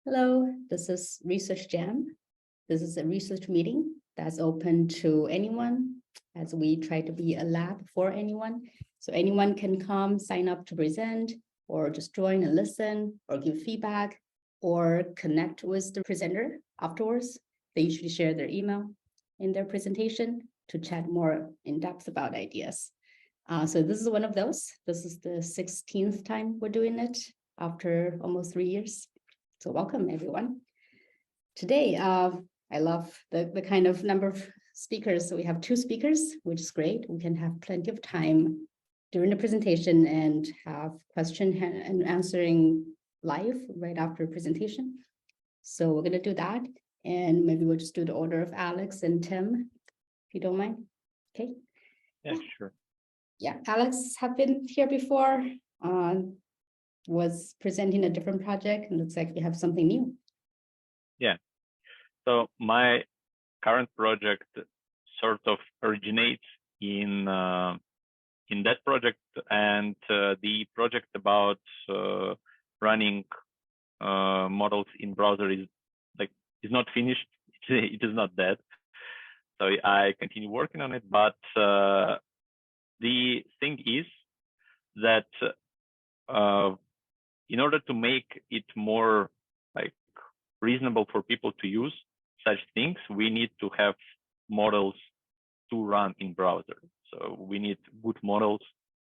Hello, this is Research Jam. This is a research meeting that's open to anyone as we try to be a lab for anyone. So anyone can come sign up to present or just join and listen or give feedback or connect with the presenter afterwards. They usually share their email in their presentation to chat more in depth about ideas. So this is one of those. This is the 16th time we're doing it after almost 3 years. So welcome everyone. Today, I love the kind of number of speakers. So we have 2 speakers, which is great. We can have plenty of time during the presentation and have question and answering live right after presentation. So we're going to do that. And maybe we'll just do the order of Alex and Tim, if you don't mind. Okay. Yeah, sure. Yeah, Alex have been here before, was presenting a different project, and looks like we have something new. Yeah. So my current project sort of originates in that project, and the project about running models in browser is not finished. It is not dead. So I continue working on it, but the thing is that in order to make it more reasonable for people to use such things, we need to have models to run in browser. So we need good models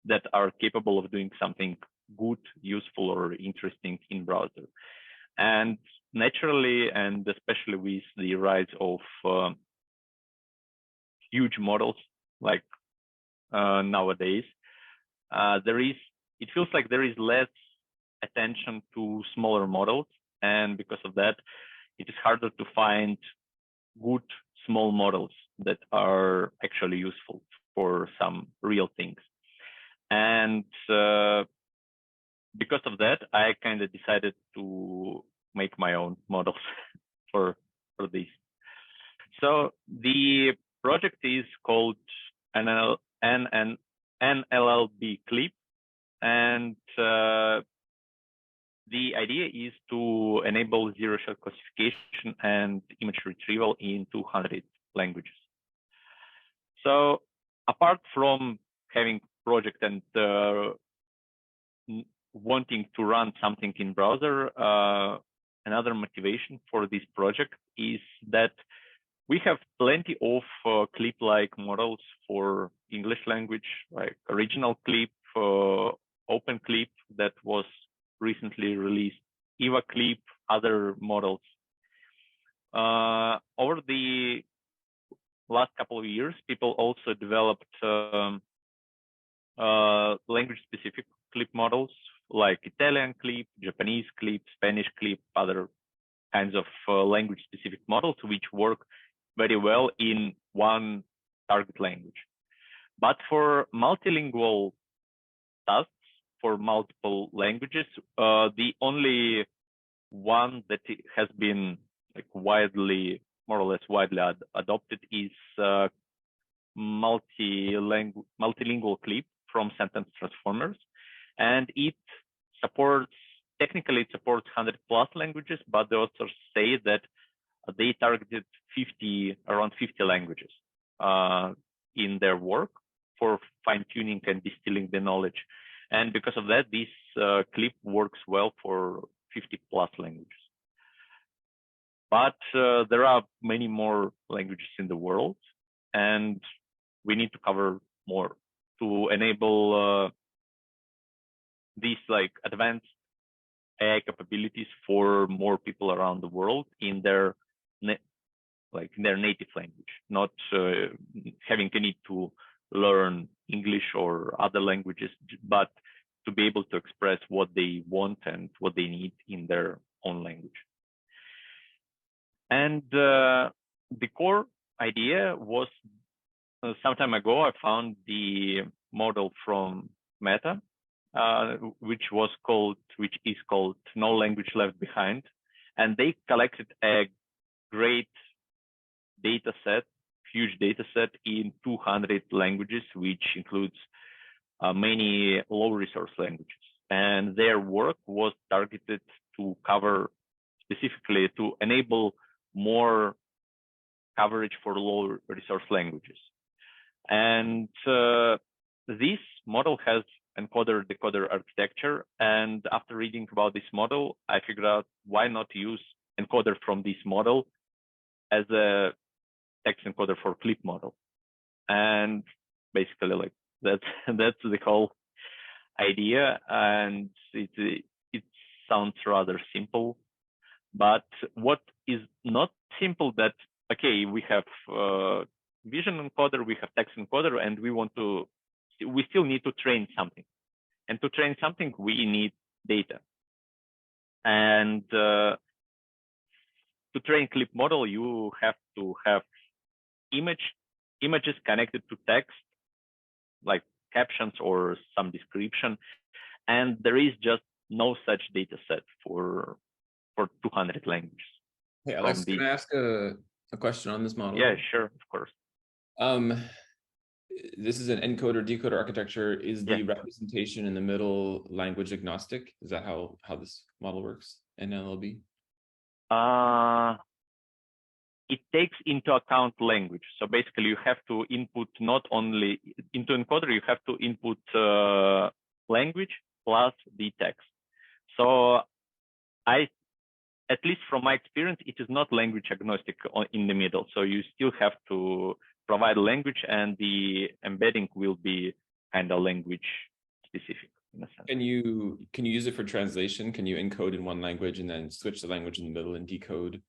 that are capable of doing something good, useful, or interesting in browser. And naturally, and especially with the rise of huge models like nowadays, it feels like there is less attention to smaller models, and because of that, it is harder to find good small models that are actually useful for some real things. And because of that, I kind of decided to make my own models for this. So the project is called NLLB Clip, and the idea is to enable zero-shot classification and image retrieval in 200 languages. So apart from having project and wanting to run something in browser, another motivation for this project is that we have plenty of clip-like models for English language, like original clip, open clip that was recently released, Eva clip, other models. Over the last couple of years, people also developed language-specific clip models like Italian clip, Japanese clip, Spanish clip, other kinds of language-specific models which work very well in one target language. But for multilingual tasks, for multiple languages, the only one that has been more or less widely adopted is multilingual clip from Sentence Transformers, and technically it supports 100+ languages, but the authors say that they targeted around 50 languages in their work for fine-tuning and distilling the knowledge. And because of that, this clip works well for 50+ languages. But there are many more languages in the world, and we need to cover more to enable these advanced AI capabilities for more people around the world in their native language, not having a need to learn English or other languages, but to be able to express what they want and what they need in their own language. And the core idea was, some time ago, I found the model from Meta, which is called No Language Left Behind. And they collected a great data set, huge data set in 200 languages, which includes many low resource languages. And their work was targeted to cover specifically to enable more coverage for low resource languages. And this model has encoder-decoder architecture. And after reading about this model, I figured out why not use encoder from this model as a text encoder for clip model. And basically, like that's the whole idea. And it sounds rather simple. But what is not simple that, okay, we have vision encoder, we have text encoder, and we still need to train something. And to train something, we need data. And to train clip model, you have to have images connected to text, like captions or some description. And there is just no such data set for 200 languages. Hey, Alex, can I ask a question on this model? Yeah, sure, of course. This is an encoder decoder architecture. Is the representation in the middle language agnostic? Is that how this model works in NLB? It takes into account language. So basically, you have to input not only into encoder, you have to input language plus the text. So at least from my experience, it is not language agnostic in the middle. So you still have to provide language, and the embedding will be kind of language specific in a sense. Can you use it for translation? Can you encode in one language and then switch the language in the middle and decode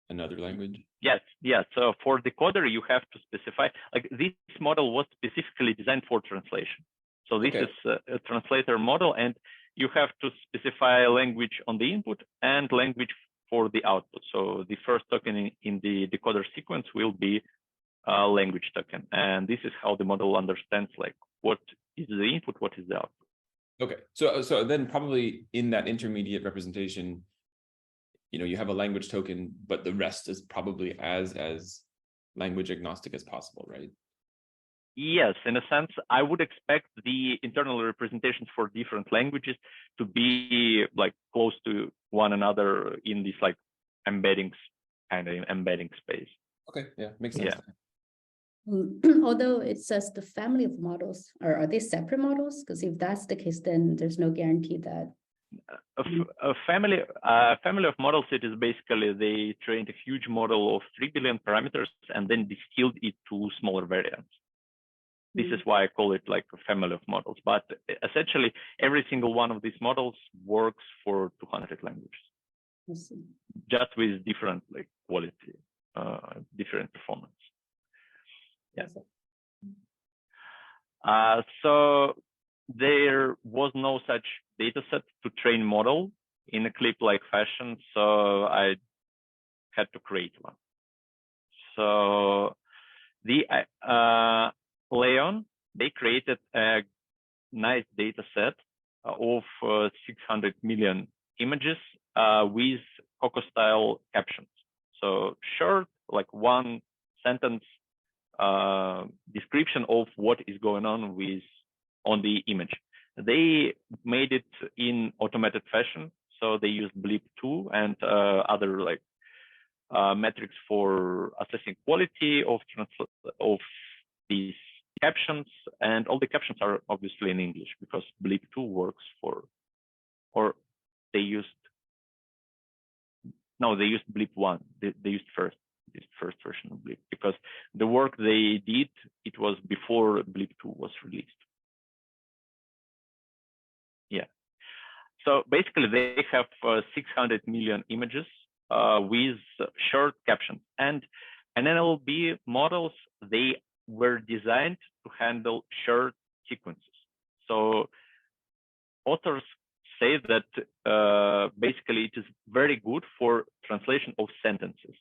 another language? Yes. So for decoder, you have to specify, like this model was specifically designed for translation. So this is a translator model, and you have to specify language on the input and language for the output. So the first token in the decoder sequence will be a language token. And this is how the model understands like what is the input, what is the output. Okay, so then probably in that intermediate representation, you have a language token, but the rest is probably as language agnostic as possible, right? Yes, in a sense, I would expect the internal representations for different languages to be like close to one another in this like embedding space. Okay, yeah, makes sense. Yeah. Although it says the family of models, are they separate models? Because if that's the case, then there's no guarantee that a family of models. It is basically they trained a huge model of 3 billion parameters and then distilled it to smaller variants. This is why I call it like a family of models. But essentially, every single one of these models works for 200 languages, just with different like quality, different performance. Yeah. So there was no such data set to train model in a clip-like fashion, so I had to create one. So the Leon, they created a nice data set of 600 million images with Coco style captions. So short, like one sentence description of what is going on on the image. They made it in automated fashion. So they used Blip2 and other like metrics for assessing quality of these captions, and all the captions are obviously in English because Blip2 works they used Blip1. They used this first version of Blip because the work they did, it was before Blip2 was released. Yeah. So basically they have 600 million images with short captions, and NLB models, they were designed to handle short sequences. So authors say that basically it is very good for translation of sentences.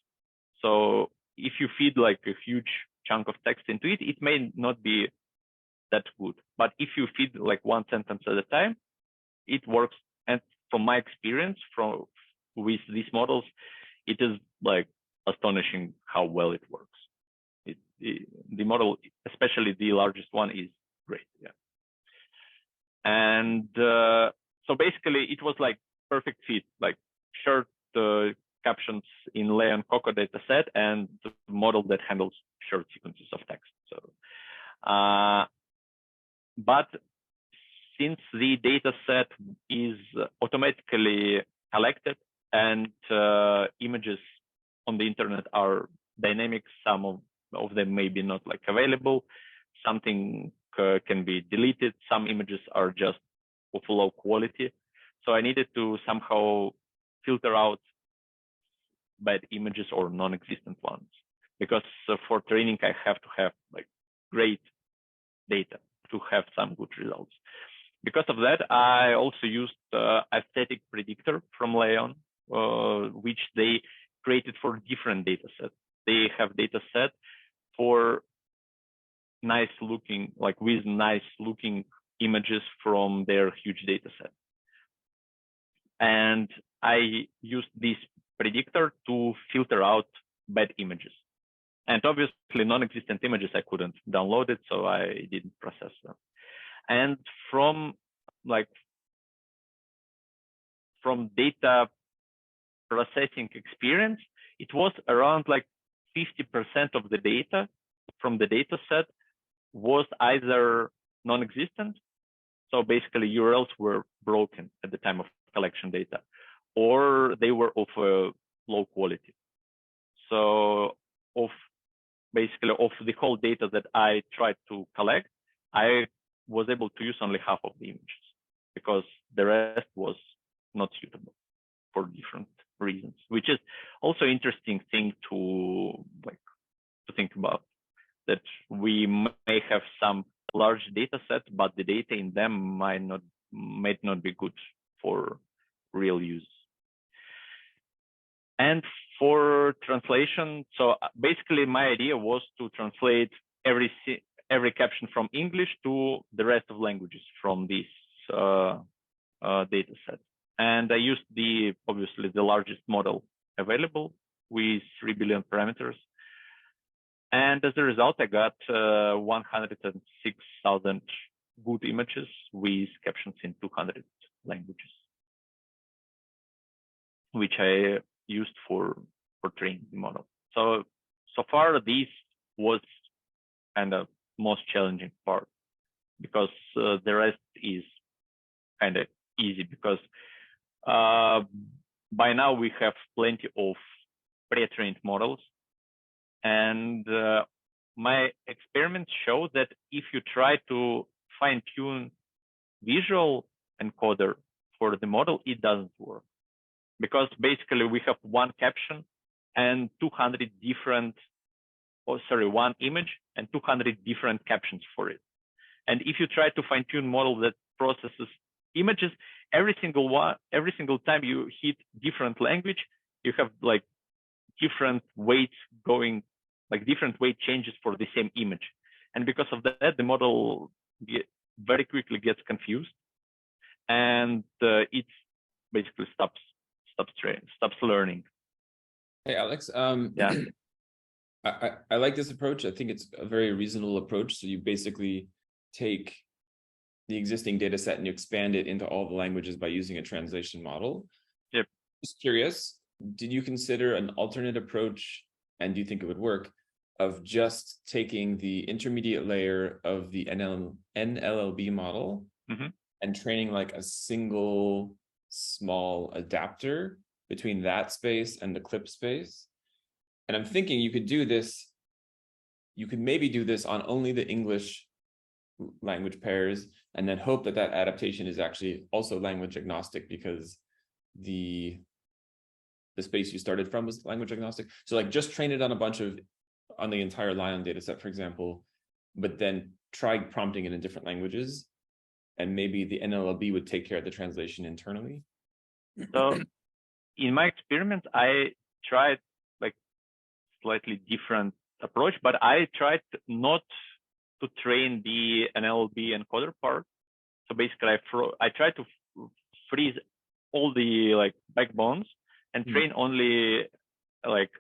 So if you feed like a huge chunk of text into it, it may not be that good. But if you feed like one sentence at a time, it works. And from my experience with these models, it is like astonishing how well it works. The model, especially the largest one, is great. Yeah. And so basically it was like perfect fit, like short captions in Leon Coco dataset and the model that handles short sequences of text. So, but since the data set is automatically collected and images on the internet are dynamic, some of them may be not like available, something can be deleted, some images are just of low quality. So I needed to somehow filter out bad images or non-existent ones, because for training I have to have like great data to have some good results. Because of that, I also used aesthetic predictor from Leon, which they created for different data sets. They have data set for nice looking, like with nice looking images from their huge data set. And I used this predictor to filter out bad images. And obviously non-existent images, I couldn't download it, so I didn't process them. And from data processing experience, it was around like 50% of the data from the data set was either non-existent, so basically URLs were broken at the time of collection data, or they were of low quality. So basically of the whole data that I tried to collect, I was able to use only half of the images because the rest was not suitable for different reasons, which is also interesting thing to think about, that we may have some large data sets, but the data in them might not be good for real use. And for translation, so basically my idea was to translate every caption from English to the rest of languages from this data set. And I used obviously the largest model available with 3 billion parameters. And as a result, I got 106,000 good images with captions in 200 languages, which I used for training the model. So far, this was kind of most challenging part, because the rest is kind of easy, because by now we have plenty of pre-trained models. And my experiments show that if you try to fine-tune visual encoder for the model, it doesn't work. Because basically we have one caption and 200 different, one image and 200 different captions for it. And if you try to fine-tune model that processes images, every single time you hit different language, you have like different weights going, like different weight changes for the same image. And because of that, the model very quickly gets confused, and it basically stops learning. Hey, Alex. Yeah. I like this approach. I think it's a very reasonable approach. So you basically take the existing data set and you expand it into all the languages by using a translation model. Yep. Just curious, did you consider an alternate approach, and do you think it would work, of just taking the intermediate layer of the NLLB model and training like a single small adapter between that space and the clip space? And I'm thinking you could maybe do this on only the English language pairs, and then hope that adaptation is actually also language agnostic, because the space you started from was language agnostic. So like just train it on the entire Lion data set, for example, but then try prompting it in different languages, and maybe the NLLB would take care of the translation internally. So in my experiment, I tried like slightly different approach, but I tried not to train the NLLB encoder part. So basically I tried to freeze all the like backbones and train only like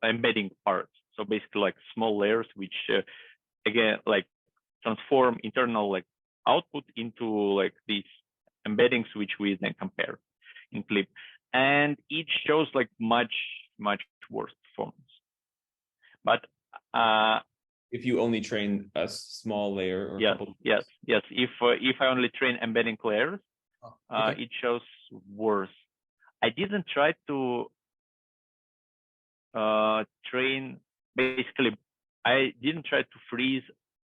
embedding parts. So basically like small layers, which again, like transform internal like output into like these embeddings, which we then compare in clip. and it shows like much worse performance. But if you only train a small layer or a yes, couple. yes. If I only train embedding layers, Okay. it shows worse. I didn't try to train, basically, I didn't try to freeze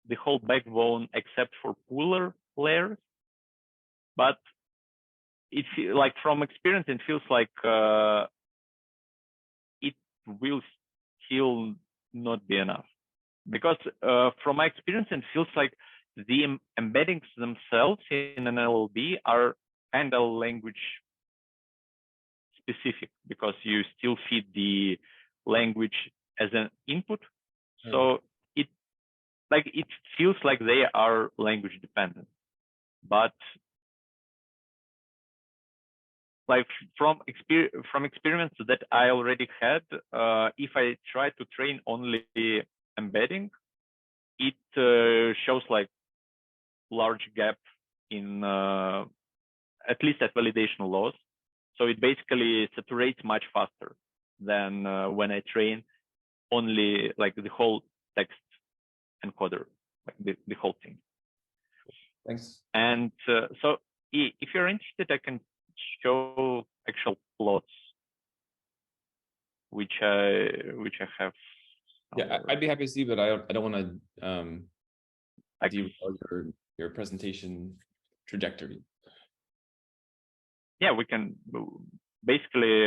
the whole backbone except for pooler layers, but it's like from experience, it feels like it will still not be enough, because from my experience, it feels like the embeddings themselves in an LLB are kind of language specific, because you still feed the language as an input. So it feels like they are language dependent. But like from experiments that I already had, if I try to train only embedding, it shows like large gap in at least at validation loss. So it basically saturates much faster than when I train only like the whole text encoder, like the whole thing. Thanks. And so if you're interested, I can show actual plots, which I have. Yeah, I'd be happy to see, but I don't want to derail your presentation trajectory. Yeah, we can. Basically,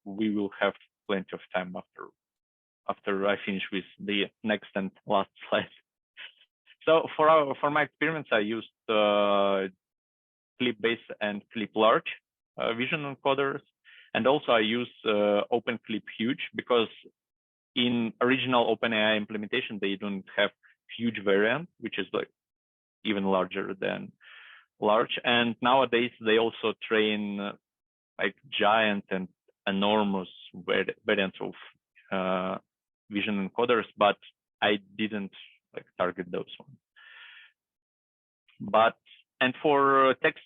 we will have plenty of time after I finish with the next and last slide. So for my experiments, I used clip base and clip large vision encoders, and also I use open clip huge, because in original OpenAI implementation they don't have huge variant, which is like even larger than large. And nowadays they also train like giant and enormous variants of vision encoders, but I didn't like target those ones. But and for text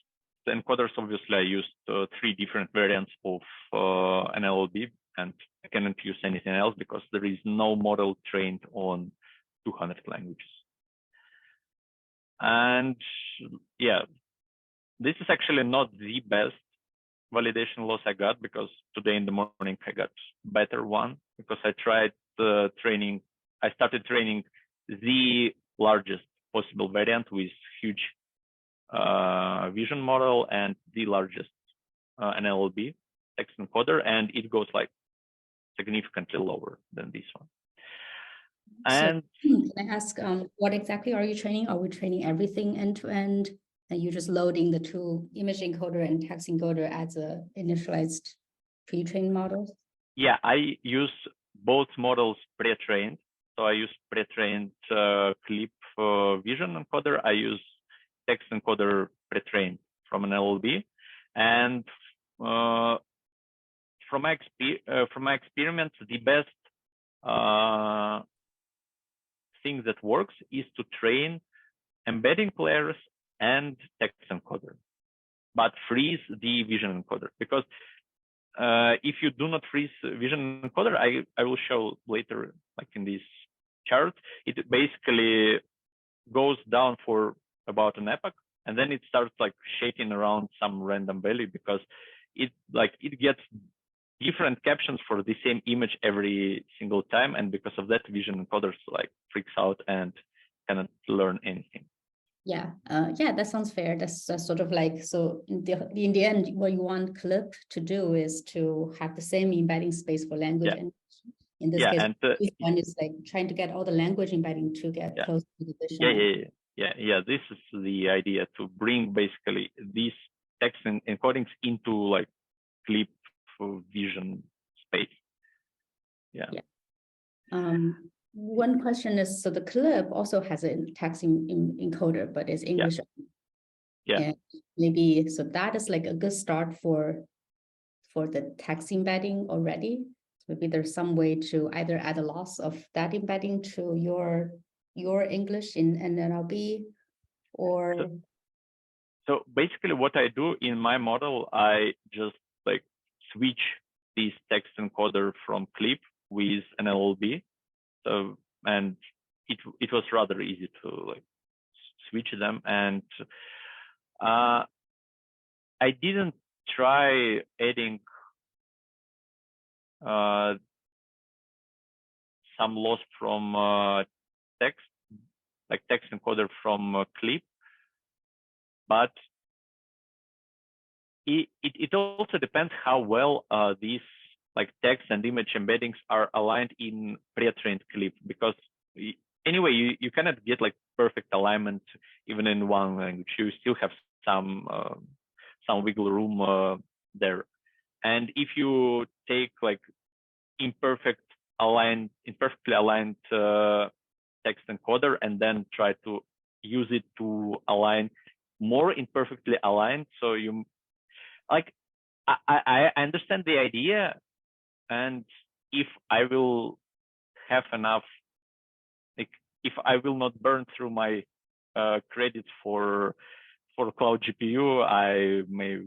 encoders, obviously I used 3 different variants of an LLB, and I cannot use anything else because there is no model trained on 200 languages. And yeah, this is actually not the best validation loss I got, because today in the morning I got better one, because I tried training. I started training the largest possible variant with huge vision model and the largest NLLB text encoder, and it goes like significantly lower than this one. And so, can I ask, what exactly are you training? Are we training everything end to end, and you're just loading the 2 image encoder and text encoder as a initialized pre-trained models? Yeah, I use both models pre-trained. So I use pre-trained clip vision encoder. I use text encoder pre-trained from an LLB, and from my experiments, the best thing that works is to train embedding layers and text encoder, but freeze the vision encoder, because if you do not freeze vision encoder, I will show later, like in this chart, it basically goes down for about an epoch, and then it starts like shaking around some random value, because it gets different captions for the same image every single time, and because of that, vision encoders like freaks out and cannot learn anything. Yeah, yeah, that sounds fair. That's sort of like, so in the end, what you want clip to do is to have the same embedding space for language. Yeah. And in this case, this one is like trying to get all the language embedding to get close to the vision. Yeah. This is the idea, to bring basically these text encodings into like clip vision space. Yeah. One question is, so the clip also has a text encoder, but it's English. Yeah. And maybe, so that is like a good start for the text embedding already. Maybe there's some way to either add a loss of that embedding to your English in NLB, or. So basically what I do in my model, I just like switch this text encoder from clip with an LLB. So, and it was rather easy to like switch them. And I didn't try adding some loss from text, like text encoder from clip, but it also depends how well these like text and image embeddings are aligned in pre-trained clip, because anyway, you cannot get like perfect alignment even in one language. You still have some wiggle room there. And if you take like imperfectly aligned text encoder and then try to use it to align more imperfectly aligned, so you like I understand the idea, and if I will have enough, like if I will not burn through my credits for cloud GPU, I may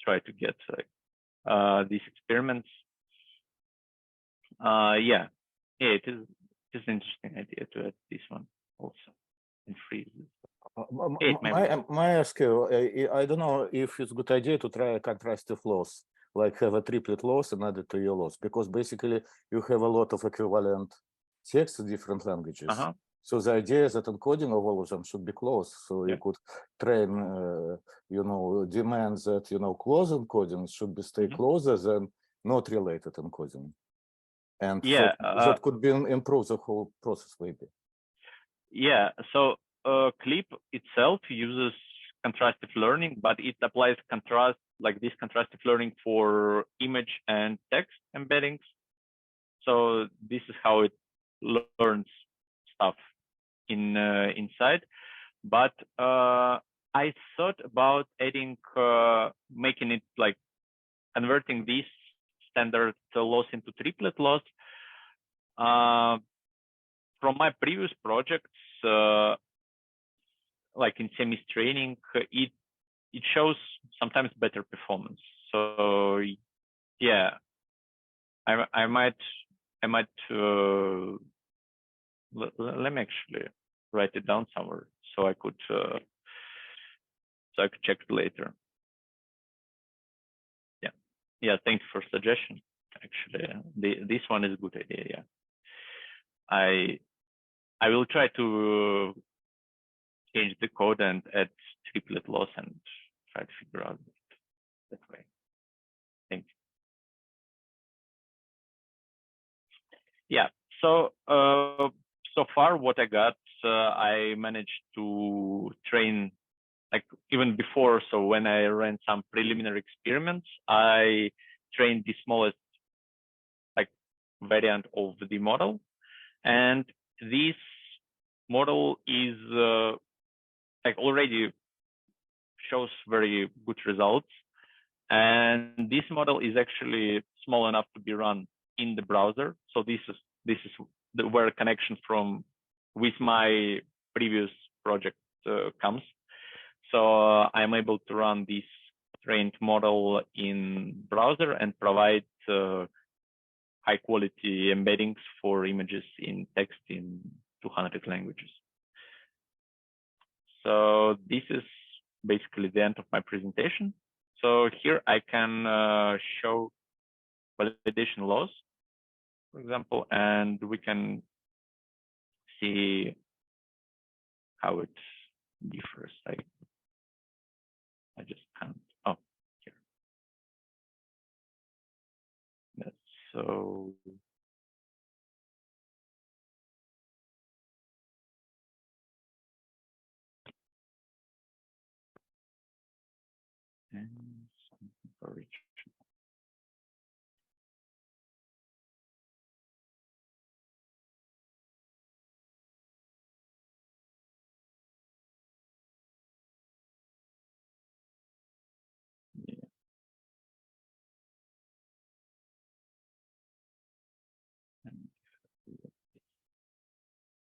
try to get these experiments. Yeah, it is an interesting idea to add this one also and freeze it. May I ask you, I don't know if it's a good idea to try a contrastive loss, like have a triplet loss and add it to your loss, because basically you have a lot of equivalent text in different languages. So the idea is that encoding of all of them should be close. So you could train, demand that, close encoding should be stay closer than not related encoding. And yeah, that could be improve the whole process maybe. Yeah, so Clip itself uses contrastive learning, but it applies contrast, like this contrastive learning for image and text embeddings. So this is how it learns stuff inside. But I thought about adding, making it like converting this standard loss into triplet loss. From my previous projects, like in semis training, it shows sometimes better performance. So yeah, I might let me actually write it down somewhere so I could check it later. Yeah, thanks for suggestion. Actually, this one is a good idea. Yeah, I will try to change the code and add triplet loss and try to figure out that way. Thank you. Yeah. So so far, what I got, I managed to train, like even before. So when I ran some preliminary experiments, I trained the smallest like variant of the model, and this model is like already shows very good results. And this model is actually small enough to be run in the browser. So this is where connection with my previous project comes. So I'm able to run this trained model in browser and provide high quality embeddings for images in text in 200 languages. So this is basically the end of my presentation. So here I can show validation loss, for example, and we can see how it differs. I just can't. Oh, here. That's so. And something for each.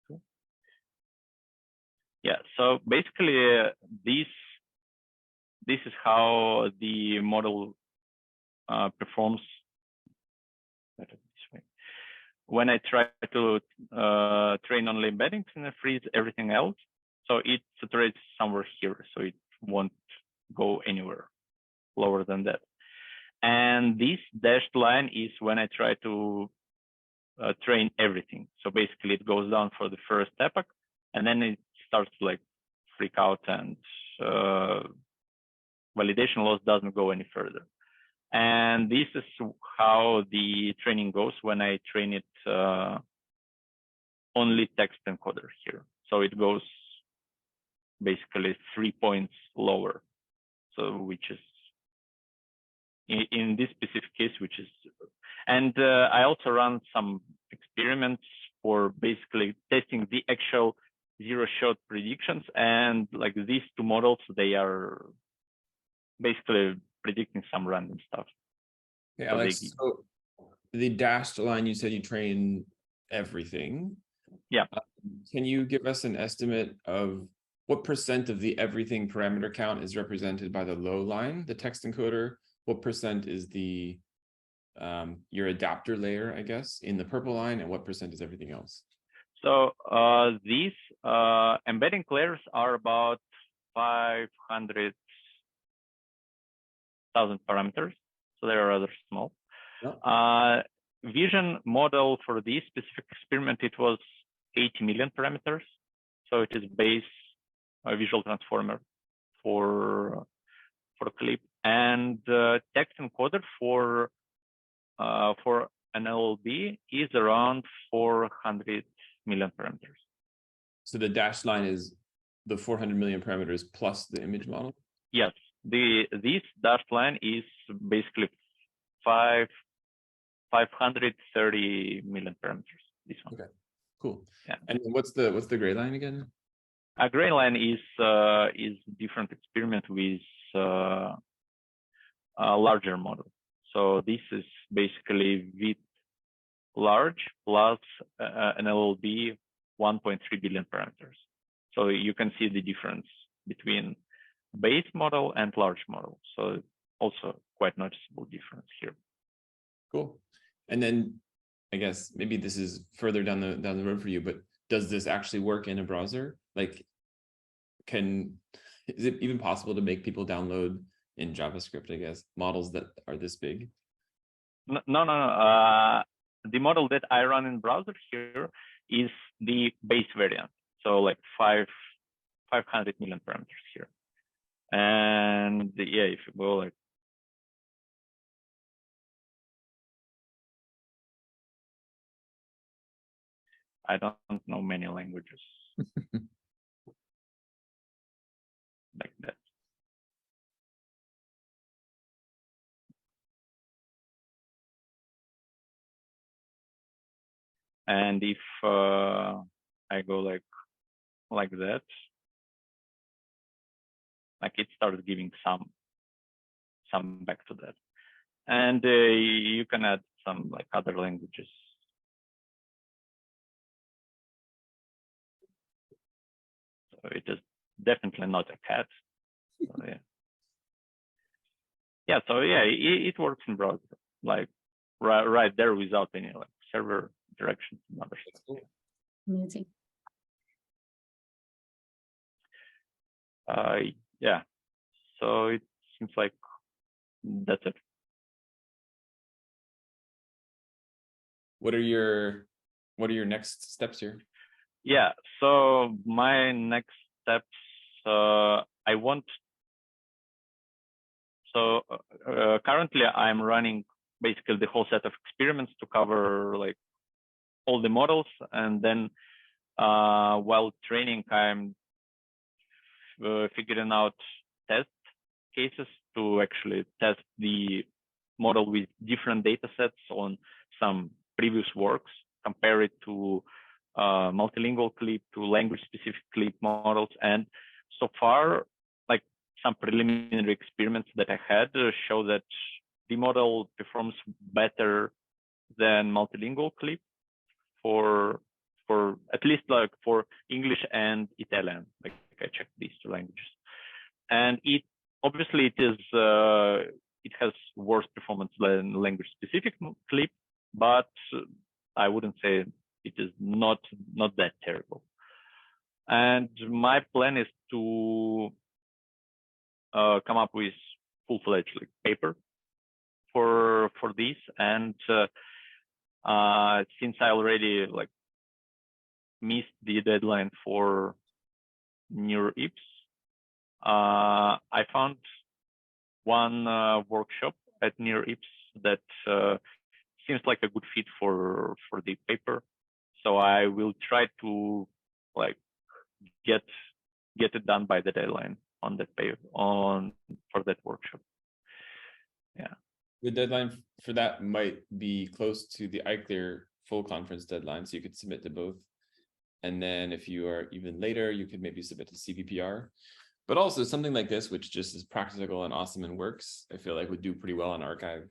Yeah. Yeah, so basically this is how the model performs better this way. When I try to train only embeddings and I freeze everything else, so it saturates somewhere here, so it won't go anywhere lower than that. And this dashed line is when I try to train everything. So basically it goes down for the first epoch, and then it starts to like freak out, and validation loss doesn't go any further. And this is how the training goes when I train it only text encoder here. So it goes basically 3 points lower. So which is in this specific case, which is, and I also run some experiments for basically testing the actual zero-shot predictions, and like these two models, they are basically predicting some random stuff. Yeah, Alex, so the dashed line, you said you train everything. Yeah. Can you give us an estimate of what % of the everything parameter count is represented by the low line, the text encoder? What % is the your adapter layer, I guess, in the purple line, and what % is everything else? So these embedding layers are about 500,000 parameters, so they are rather small. Yeah. Vision model for this specific experiment, it was 80 million parameters. So it is base visual transformer for clip, and text encoder for an LLB is around 400 million parameters. So the dashed line is the 400 million parameters plus the image model? Yes, this dashed line is basically 530 million parameters. This one. Okay, cool. Yeah. And what's the gray line again? A gray line is different experiment with a larger model. So this is basically with large plus an LLB 1.3 billion parameters. So you can see the difference between base model and large model. So also quite noticeable difference here. Cool. And then I guess maybe this is further down the road for you, but does this actually work in a browser? Like, is it even possible to make people download in JavaScript, I guess, models that are this big? No. The model that I run in browser here is the base variant. So like 500 million parameters here. And yeah, if you go like, I don't know many languages like that. And if I go like that, like it starts giving some back to that. And you can add some like other languages. So it is definitely not a cat. So, yeah. Yeah, so yeah, it works in browser, like right there without any like server directions and other stuff. Amazing. Yeah, so it seems like that's it. What are your next steps here? Yeah, so my next steps, I want. So currently I'm running basically the whole set of experiments to cover like all the models, and then while training, I'm figuring out test cases to actually test the model with different data sets on some previous works, compare it to multilingual clip, to language specific clip models. And so far, like some preliminary experiments that I had show that the model performs better than multilingual clip for at least like for English and Italian. Like I checked these two languages, and it obviously it it has worse performance than language specific clip, but I wouldn't say it is not that terrible. And my plan is to come up with full-fledged like, paper for this. And since I already like missed the deadline for NeurIPS, I found one workshop at NeurIPS that seems like a good fit for the paper. So I will try to like get it done by the deadline on that paper for that workshop. Yeah. The deadline for that might be close to the iClear full conference deadline, so you could submit to both. And then if you are even later, you could maybe submit to CVPR. But also something like this, which just is practical and awesome and works, I feel like would do pretty well on archive.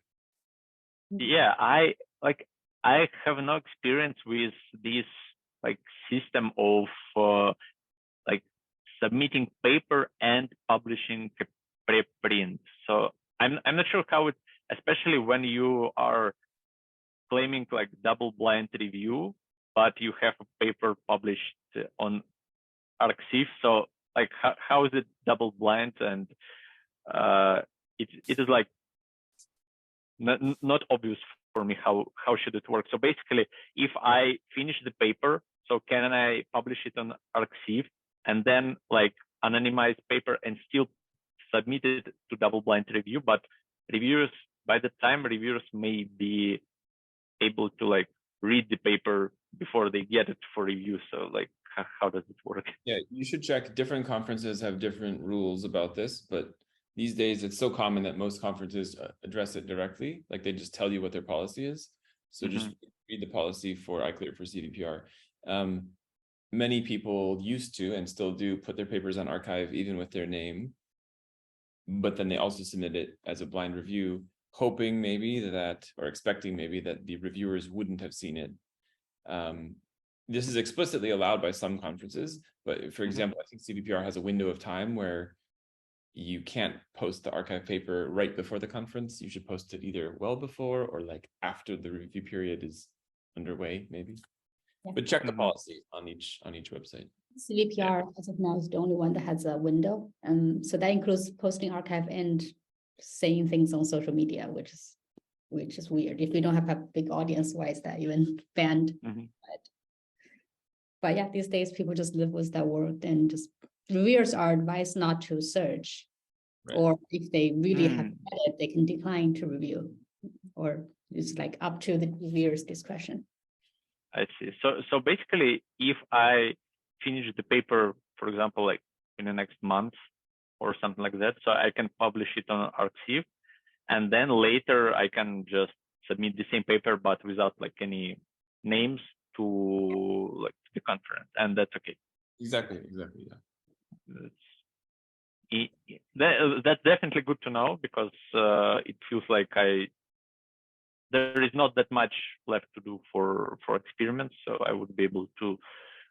Yeah, I have no experience with this like system of like submitting paper and publishing a preprint. So I'm not sure how it, especially when you are claiming like double-blind review, but you have a paper published on arXiv. So like how is it double-blind? And it is like not obvious for me how should it work. So basically, if I finish the paper, so can I publish it on arXiv and then like anonymize paper and still submit it to double-blind review? But reviewers, by the time reviewers may be able to like read the paper before they get it for review. So like how does it work? Yeah, you should check. Different conferences have different rules about this, but these days it's so common that most conferences address it directly. Like they just tell you what their policy is. So just read the policy for iClear for CVPR. Many people used to and still do put their papers on archive even with their name, but then they also submit it as a blind review, hoping maybe that, or expecting maybe that the reviewers wouldn't have seen it. This is explicitly allowed by some conferences, but for example, I think CVPR has a window of time where you can't post the archive paper right before the conference. You should post it either well before or like after the review period is underway, maybe. Yeah. But check the policy on each website. CVPR as of now is the only one that has a window, so that includes posting archive and saying things on social media, which is weird. If we don't have a big audience, why is that even banned? But yeah, these days people just live with that word, and just reviewers are advised not to search, or if they really have it, they can decline to review, or it's like up to the reviewer's discretion. I see. So basically, if I finish the paper, for example, like in the next month or something like that, so I can publish it on arXiv, and then later I can just submit the same paper but without like any names to like the conference, and that's okay. Exactly. Yeah. That's definitely good to know, because it feels like there is not that much left to do for experiments, so I would be able to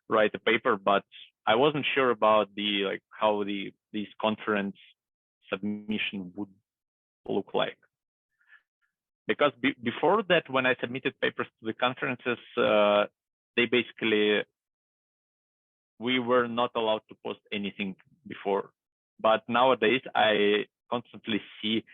write a paper, but I wasn't sure about the like how these conference submission would look like, because before that, when I submitted papers to the conferences, they basically, we were not allowed to post anything before, but nowadays I constantly see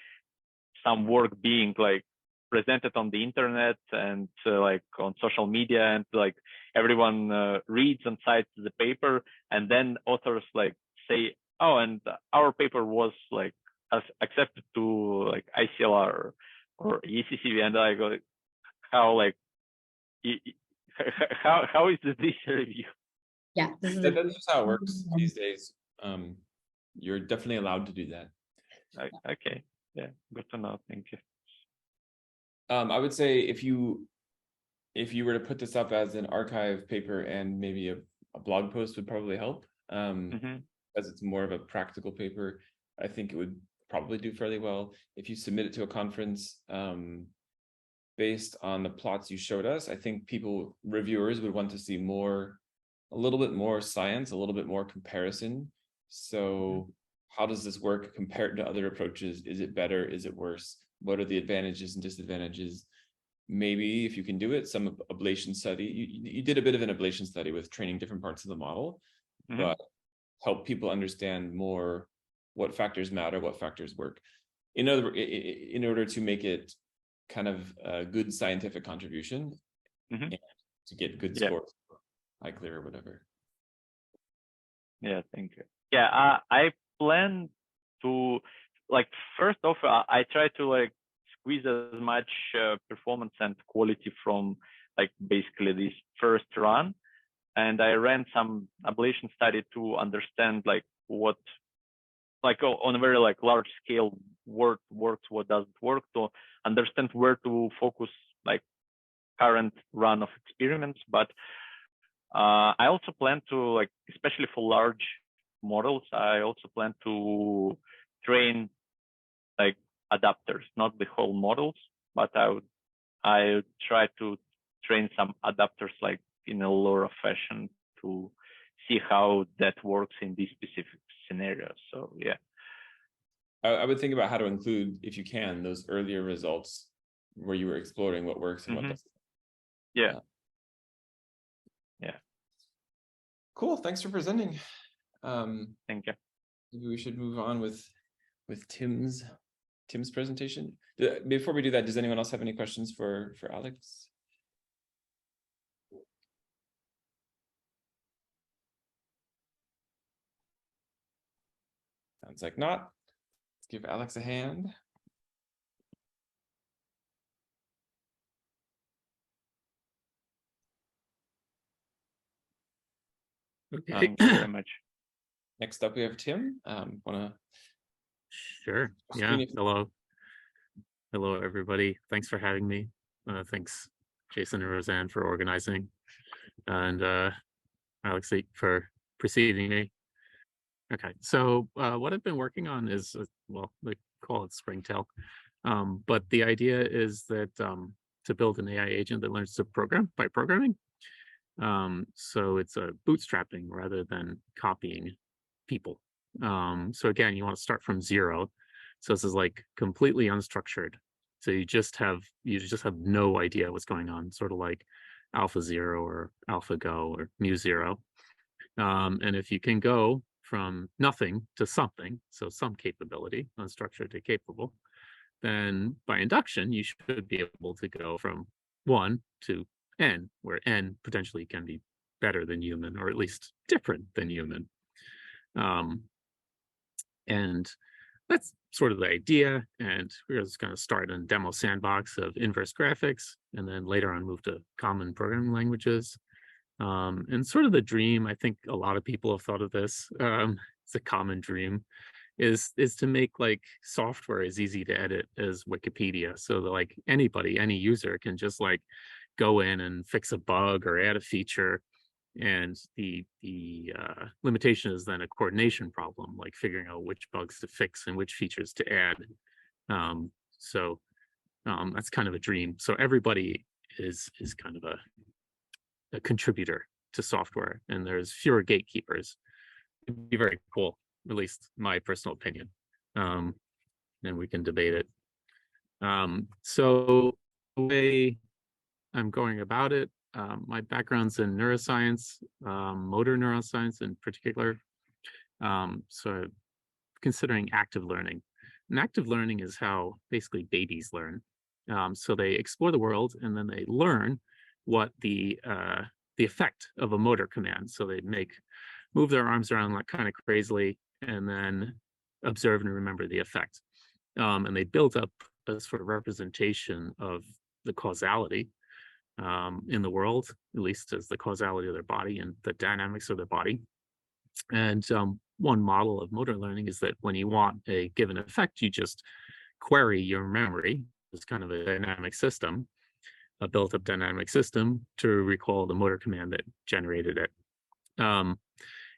some work being like presented on the internet and like on social media, and like everyone reads and cites the paper, and then authors like say, oh, and our paper was like accepted to like ICLR or ECCV, and I go, how like how is this review? Yeah, that's just how it works these days. You're definitely allowed to do that. Okay, yeah, good to know. Thank you. I would say if you were to put this up as an archive paper, and maybe a blog post would probably help, because it's more of a practical paper, I think it would probably do fairly well. If you submit it to a conference, based on the plots you showed us, I think reviewers would want to see a little bit more science, a little bit more comparison. So how does this work compared to other approaches? Is it better? Is it worse? What are the advantages and disadvantages? Maybe if you can do it, some ablation study. You did a bit of an ablation study with training different parts of the model, but help people understand more what factors matter, what factors work. In order to make it kind of a good scientific contribution and to get good scores, high clear or whatever. Yeah, thank you. Yeah, I plan to, like, first off, I try to like squeeze as much performance and quality from like basically this first run, and I ran some ablation study to understand like what, like on a very like large scale, what works, what doesn't work, to understand where to focus like current run of experiments. But I also plan to, like, especially for large models, I also plan to train like adapters, not the whole models, but I would try to train some adapters like in a LoRa fashion to see how that works in these specific scenarios. So yeah. I would think about how to include, if you can, those earlier results where you were exploring what works and what doesn't. Yeah. Cool. Thanks for presenting. Thank you. Maybe we should move on with Tim's presentation. Before we do that, does anyone else have any questions for Alex? Sounds like not. Let's give Alex a hand. Okay. Thank you very much. Next up, we have Tim. Sure. Yeah. Hello, everybody. Thanks for having me. Thanks, Jason and Roseanne, for organizing, and Alex for preceding me. Okay. So what I've been working on is, well, they call it Springtail, but the idea is that to build an AI agent that learns to program by programming. So it's a bootstrapping rather than copying people. So again, you want to start from zero. So this is like completely unstructured. So you just have no idea what's going on, sort of like AlphaZero or AlphaGo or Mu0. And if you can go from nothing to something, so some capability, unstructured to capable, then by induction, you should be able to go from 1 to n, where n potentially can be better than human, or at least different than human. And that's sort of the idea. And we're just going to start in demo sandbox of inverse graphics, and then later on move to common programming languages. And sort of the dream, I think a lot of people have thought of this, it's a common dream, is to make like software as easy to edit as Wikipedia, so that like anybody, any user can just like go in and fix a bug or add a feature. And the limitation is then a coordination problem, like figuring out which bugs to fix and which features to add. So that's kind of a dream. So everybody is kind of a contributor to software, and there's fewer gatekeepers. It'd be very cool, at least my personal opinion. And we can debate it. So the way I'm going about it, my background's in neuroscience, motor neuroscience in particular. So considering active learning. And active learning is how basically babies learn. So they explore the world and then they learn what the effect of a motor command. So they move their arms around like kind of crazily and then observe and remember the effect. And they build up a sort of representation of the causality in the world, at least as the causality of their body and the dynamics of their body. And one model of motor learning is that when you want a given effect, you just query your memory. It's kind of a dynamic system, a built-up dynamic system to recall the motor command that generated it. And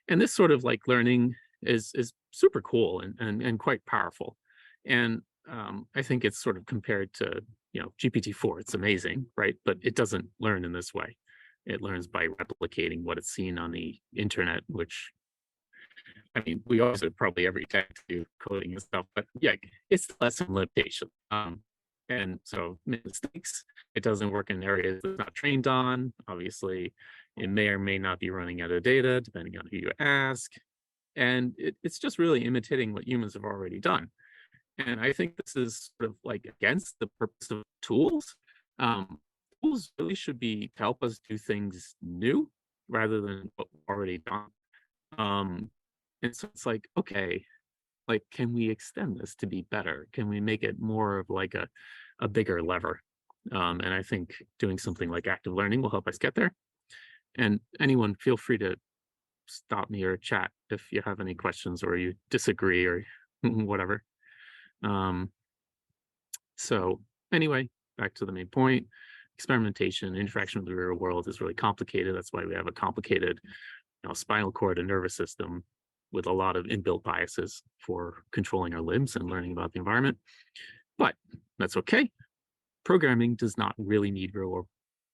this sort of like learning is super cool and quite powerful. And I think it's sort of compared to, GPT-4. It's amazing, right? But it doesn't learn in this way. It learns by replicating what it's seen on the internet, which I mean, we also probably every day do coding and stuff, but yeah, it's less of a limitation. And so mistakes, it doesn't work in areas it's not trained on. Obviously, it may or may not be running out of data, depending on who you ask. And it's just really imitating what humans have already done. And I think this is sort of like against the purpose of tools. Tools really should be to help us do things new rather than what we've already done. And so it's like, okay, like, can we extend this to be better? Can we make it more of like a bigger lever? And I think doing something like active learning will help us get there. And anyone, feel free to stop me or chat if you have any questions or you disagree or whatever. So anyway, back to the main point. Experimentation, interaction with the real world is really complicated. That's why we have a complicated, spinal cord and nervous system with a lot of inbuilt biases for controlling our limbs and learning about the environment. But that's okay. Programming does not really need real world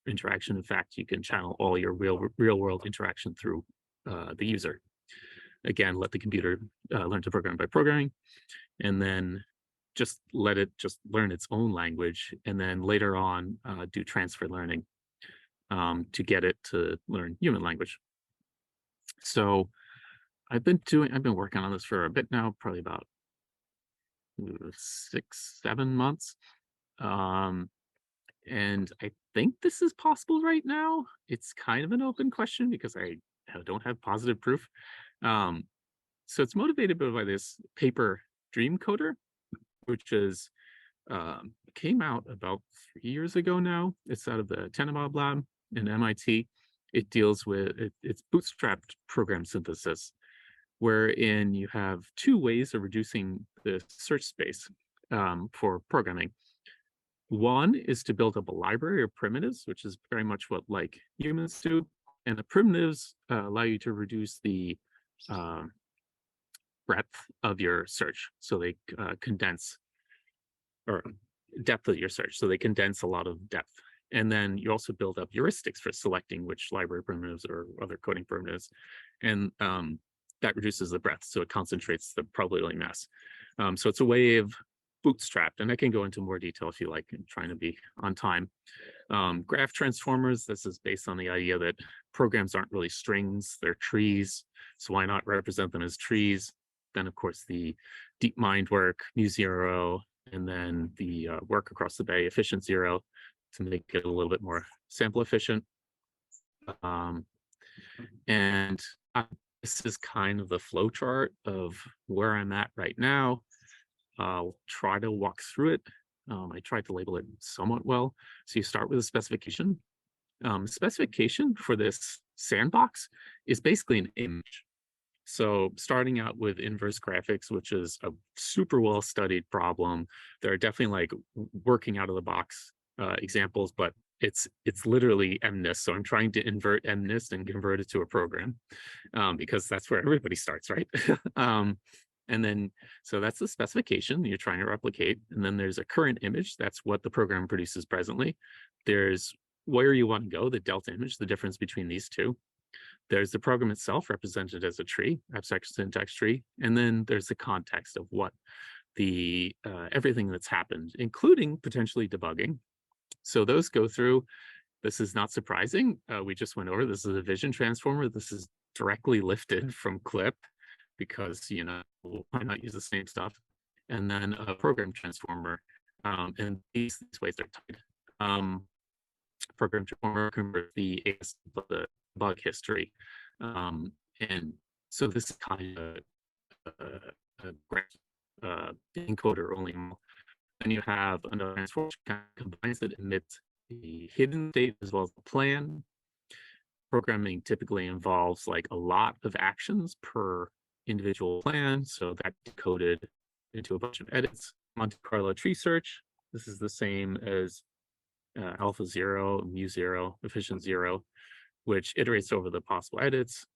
interaction. In fact, you can channel all your real world interaction through the user. Again, let the computer learn to program by programming, and then just let it just learn its own language, and then later on do transfer learning to get it to learn human language. So I've been working on this for a bit now, probably about 6-7 months. And I think this is possible right now. It's kind of an open question because I don't have positive proof. So it's motivated by this paper, DreamCoder, which is came out about 3 years ago now. It's out of the Tenenbaum lab in MIT. It deals with it's bootstrapped program synthesis, wherein you have 2 ways of reducing the search space for programming. One is to build up a library of primitives, which is very much what like humans do. And the primitives allow you to reduce the breadth of your search. So they condense, or depth of your search. So they condense a lot of depth. And then you also build up heuristics for selecting which library primitives or other coding primitives. And that reduces the breadth. So it concentrates the probability mass. So it's a way of bootstrapped, and I can go into more detail if you like. I'm trying to be on time. Graph transformers, this is based on the idea that programs aren't really strings, they're trees. So why not represent them as trees? Then of course the DeepMind work, mu0, and then the work across the bay, efficient 0, to make it a little bit more sample efficient. And this is kind of the flow chart of where I'm at right now. I'll try to walk through it. I tried to label it somewhat well. So you start with a specification. Specification for this sandbox is basically an image. So starting out with inverse graphics, which is a super well-studied problem. There are definitely like working out of the box examples, but it's literally MNIST. So I'm trying to invert MNIST and convert it to a program because that's where everybody starts, right? And then, so that's the specification you're trying to replicate. And then there's a current image. That's what the program produces presently. There's where you want to go, the delta image, the difference between these two. There's the program itself represented as a tree, abstract syntax tree. And then there's the context of what the everything that's happened, including potentially debugging. So those go through. This is not surprising. We just went over, this is a vision transformer. This is directly lifted from Clip, because why not use the same stuff? And then a program transformer, and these ways are tied. Program transformer converts the bug history, and so this is kind of a graph encoder only. And you have another transformer which kind of combines it, emits the hidden state as well as the plan. Programming typically involves like a lot of actions per individual plan, so that's decoded into a bunch of edits. Monte Carlo tree search, this is the same as alpha 0, mu0, efficient 0, which iterates over the possible edits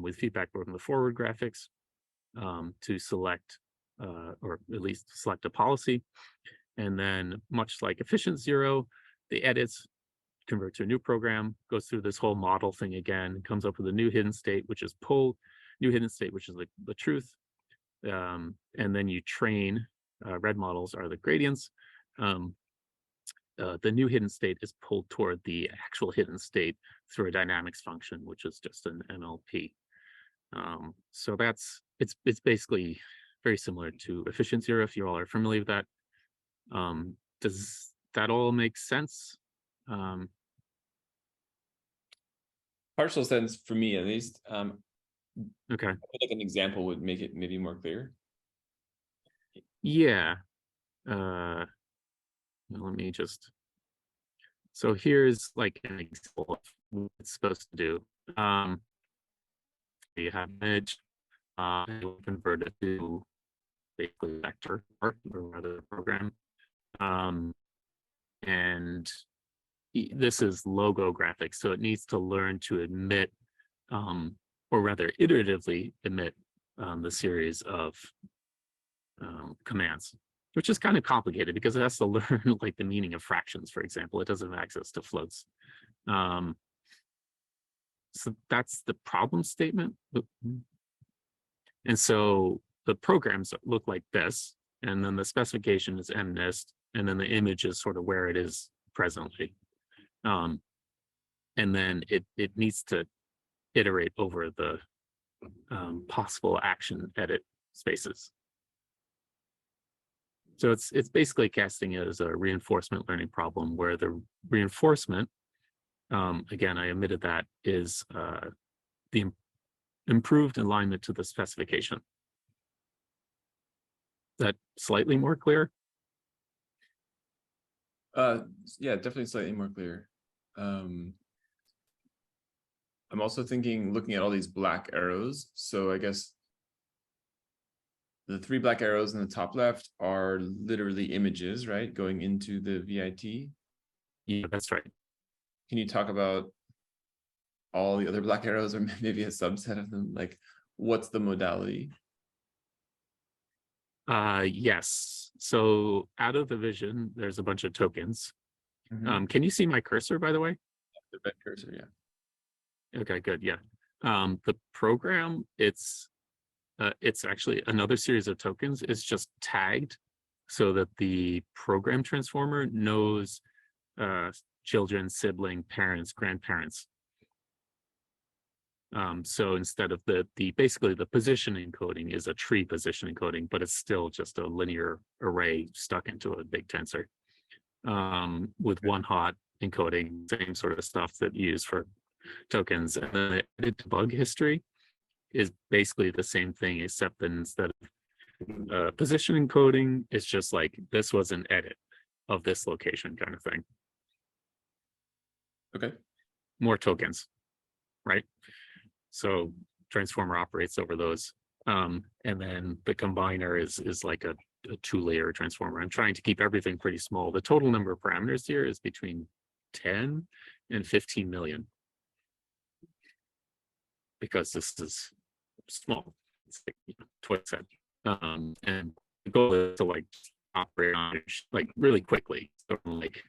with feedback from the forward graphics to select or at least select a policy. And then much like efficient 0, the edits convert to a new program, goes through this whole model thing again, comes up with a new hidden state, which is pull, new hidden state, which is the truth. And then you train, red models are the gradients. The new hidden state is pulled toward the actual hidden state through a dynamics function, which is just an NLP. So it's basically very similar to efficient zero, if you all are familiar with that. Does that all make sense? Partial sense for me, at least. Okay. I feel like an example would make it maybe more clear. Yeah. Let me just. So here's like an example of what it's supposed to do. You have an image, you convert it to basically vector, or rather program. And this is logo graphics, so it needs to learn to emit, or rather iteratively emit the series of commands, which is kind of complicated because it has to learn like the meaning of fractions, for example. It doesn't have access to floats. So that's the problem statement. And so the programs look like this, and then the specification is MNIST, and then the image is sort of where it is presently. And then it needs to iterate over the possible action edit spaces. So it's basically casting it as a reinforcement learning problem where the reinforcement, again, I omitted that, is the improved alignment to the specification. Is that slightly more clear? Yeah, definitely slightly more clear. I'm also looking at all these black arrows. So I guess the 3 black arrows in the top left are literally images, right? Going into the VIT. Yeah, that's right. Can you talk about all the other black arrows, or maybe a subset of them? Like, what's the modality? Yes. So out of the vision, there's a bunch of tokens. Can you see my cursor, by the way? The red cursor, yeah. Okay, good. Yeah. The program, it's actually another series of tokens. It's just tagged so that the program transformer knows children, sibling, parents, grandparents. So instead of basically the position encoding is a tree position encoding, but it's still just a linear array stuck into a big tensor with one hot encoding, same sort of stuff that you use for tokens. And then the debug history is basically the same thing, except that instead of position encoding, it's just like this was an edit of this location kind of thing. Okay. More tokens, right? So transformer operates over those. And then the combiner is like a 2-layer transformer. I'm trying to keep everything pretty small. The total number of parameters here is between 10 and 15 million. Because this is small. It's like, twice that. And the goal is to like operate on like really quickly. So like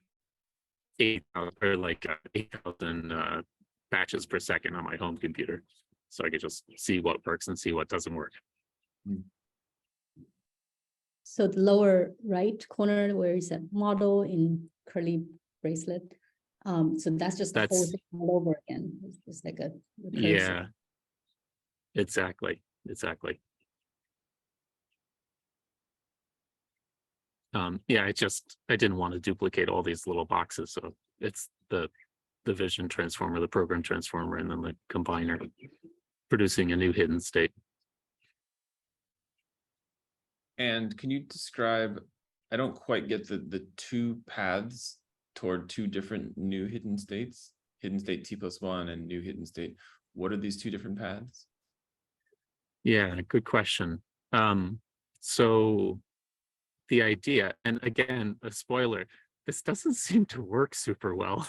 8,000 or like 8,000 batches per second on my home computer. So I could just see what works and see what doesn't work. So the lower right corner where is a model in curly bracelet. So that's just the whole thing all over again. It's just like a yeah, exactly. Yeah, I didn't want to duplicate all these little boxes. So it's the vision transformer, the program transformer, and then the combiner producing a new hidden state. And can you describe, I don't quite get the 2 paths toward 2 different new hidden states, hidden state T+1 and new hidden state. What are these 2 different paths? Yeah, good question. So the idea, and again, a spoiler, this doesn't seem to work super well.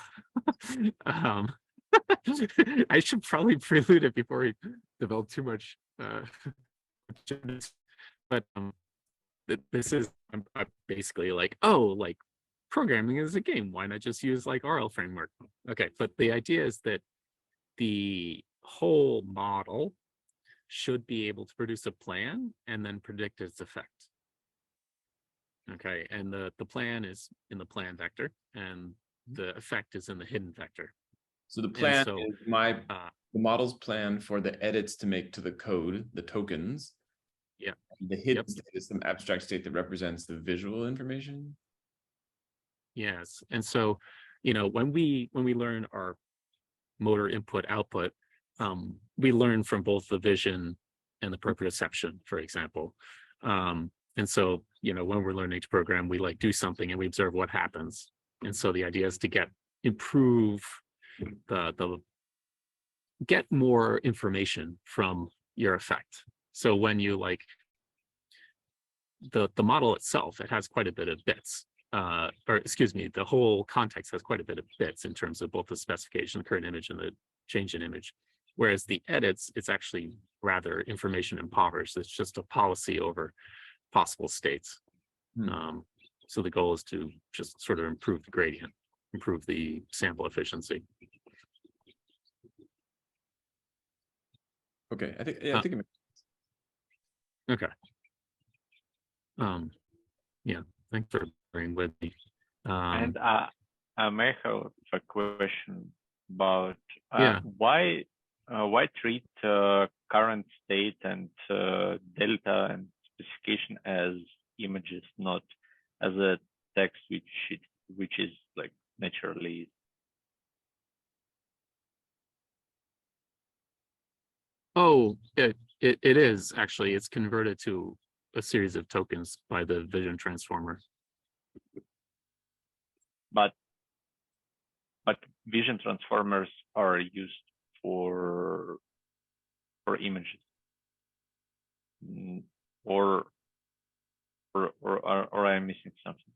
I should probably prelude it before we develop too much. But this is I'm basically like, oh, like programming is a game. Why not just use like RL framework? Okay, but the idea is that the whole model should be able to produce a plan and then predict its effect. Okay, and the plan is in the plan vector, and the effect is in the hidden vector. So the plan so, is the model's plan for the edits to make to the code, the tokens. Yeah. The hidden state is some abstract state that represents the visual information. Yes, and so, when we learn our motor input output, we learn from both the vision and the proprioception, for example. And so, when we're learning to program, we like do something and we observe what happens. And so the idea is to improve get more information from your effect. So when you the model itself, it has quite a bit of bits. Or excuse me, the whole context has quite a bit of bits in terms of both the specification, the current image, and the change in image. Whereas the edits, it's actually rather information impoverished. It's just a policy over possible states. So the goal is to just sort of improve the gradient, improve the sample efficiency. Okay, I think it makes sense. Okay. Yeah, thanks for bearing with me. And I may have a question about why treat current state and delta and specification as images, not as a text, which is like naturally. Oh, it is actually. It's converted to a series of tokens by the vision transformer. But vision transformers are used for images, or I'm missing something.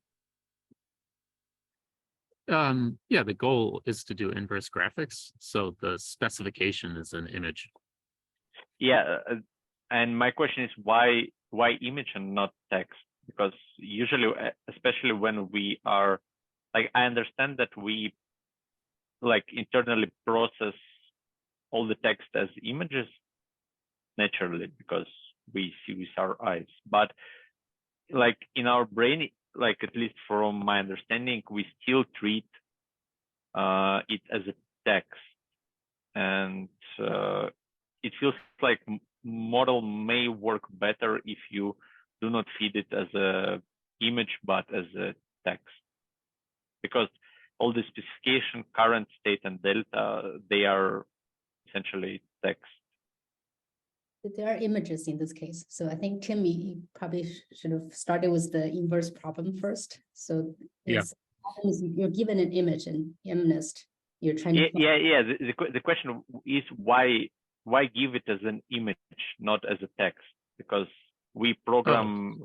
Yeah, the goal is to do inverse graphics, so the specification is an image. Yeah, and my question is why image and not text? Because usually, especially when we are I understand that we internally process all the text as images naturally because we see with our eyes, but in our brain, at least from my understanding, we still treat it as a text, and it feels like model may work better if you do not feed it as a image but as a text, because all the specification, current state, and delta, they are essentially text. There are images in this case. So I think, Tim, you probably should have started with the inverse problem first. So you're given an image and MNIST, you're trying to... The question is why give it as an image, not as a text? Because we program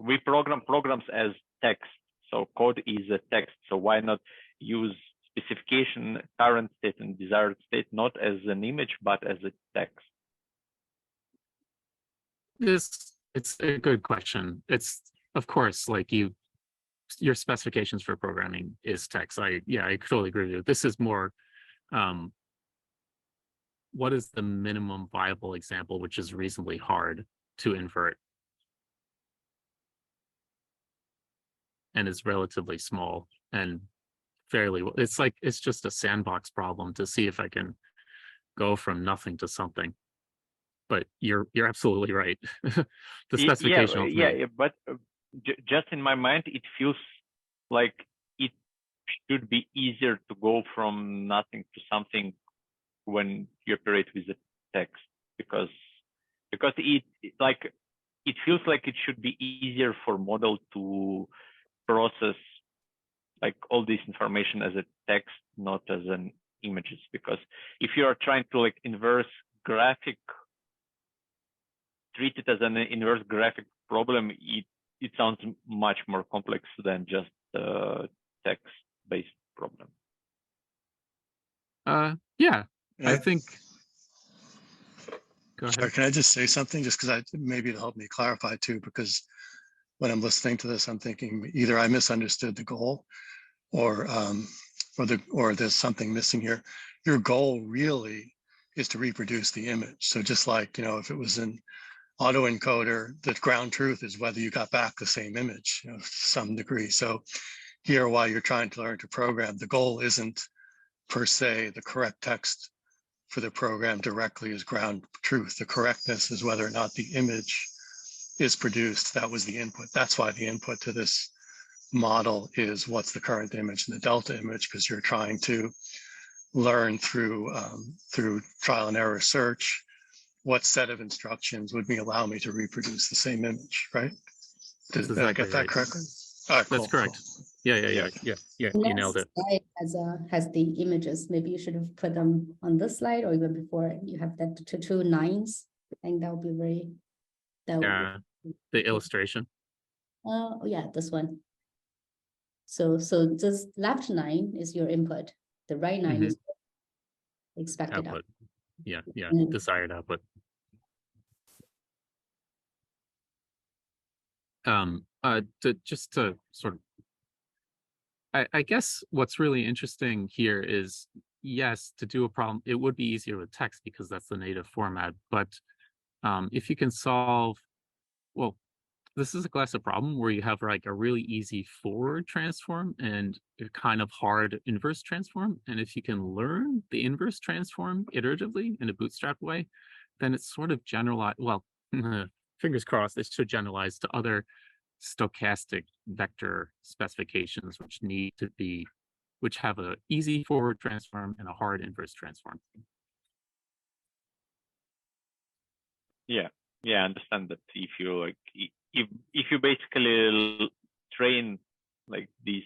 programs as text. So code is a text. So why not use specification, current state, and desired state not as an image but as a text? It's a good question. It's, of course, your specifications for programming is text. I totally agree with you. This is more what is the minimum viable example, which is reasonably hard to invert and is relatively small and fairly, it's just a sandbox problem to see if I can go from nothing to something. But you're absolutely right. The specification. But just in my mind, it feels like it should be easier to go from nothing to something when you operate with the text, because it feels like it should be easier for model to process all this information as a text, not as an images. Because if you are trying to inverse graphic, treat it as an inverse graphic problem, it sounds much more complex than just a text-based problem. I think. Go ahead. Sorry, can I just say something, just because maybe it'll help me clarify too, because when I'm listening to this, I'm thinking either I misunderstood the goal, or there's something missing here. Your goal really is to reproduce the image. So just like, if it was in autoencoder, the ground truth is whether you got back the same image, to some degree. So here, while you're trying to learn to program, the goal isn't per se the correct text for the program directly as ground truth. The correctness is whether or not the image is produced. That was the input. That's why the input to this model is what's the current image and the delta image, because you're trying to learn through trial and error search what set of instructions would allow me to reproduce the same image, right? Did I get that correctly? All right, That's correct. Yeah. You nailed it. Slide has the images. Maybe you should have put them on this slide or even before. You have that two nines. I think that would be very. Yeah, the illustration. Oh yeah, this one. So this left 9 is your input. The right 9 is expected output. Yeah, Mm. desired output. Just to sort of, I guess what's really interesting here is, yes, to do a problem, it would be easier with text because that's the native format. But if you can solve, well, this is a classic problem where you have like a really easy forward transform and a kind of hard inverse transform. And if you can learn the inverse transform iteratively in a bootstrap way, then it's sort of generalized. Well, fingers crossed, it should generalize to other stochastic vector specifications, which have a easy forward transform and a hard inverse transform. Yeah, I understand that if you like, if you basically train like this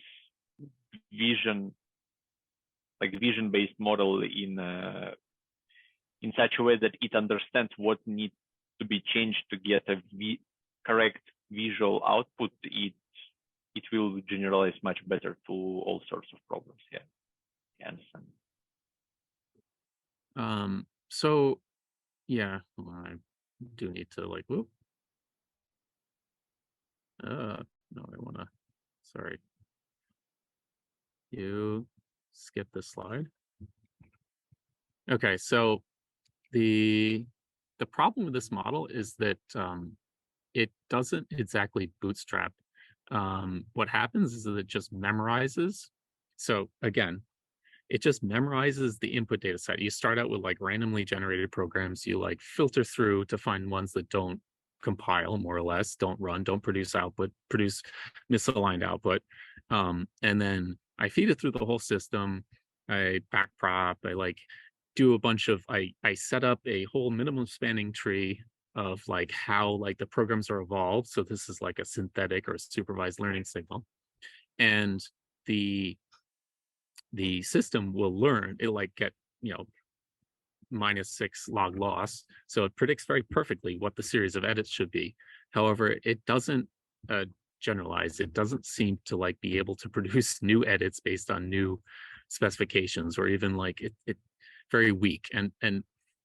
vision-based model in such a way that it understands what needs to be changed to get a correct visual output, it will generalize much better to all sorts of problems. Yeah, I understand. So yeah, I do need to like whoop. No, I wanna, sorry. You skip this slide. Okay, so the problem with this model is that it doesn't exactly bootstrap. What happens is that it just memorizes. So again, it just memorizes the input data set. You start out with like randomly generated programs. You like filter through to find ones that don't compile, more or less, don't run, don't produce output, produce misaligned output. And then I feed it through the whole system. I backprop, I like do a bunch of, I set up a whole minimum spanning tree of like how like the programs are evolved. So this is like a synthetic or supervised learning signal. And the system will learn, it'll like get, -6 log loss. So it predicts very perfectly what the series of edits should be. However, it doesn't generalize. It doesn't seem to like be able to produce new edits based on new specifications, or even like it very weak. And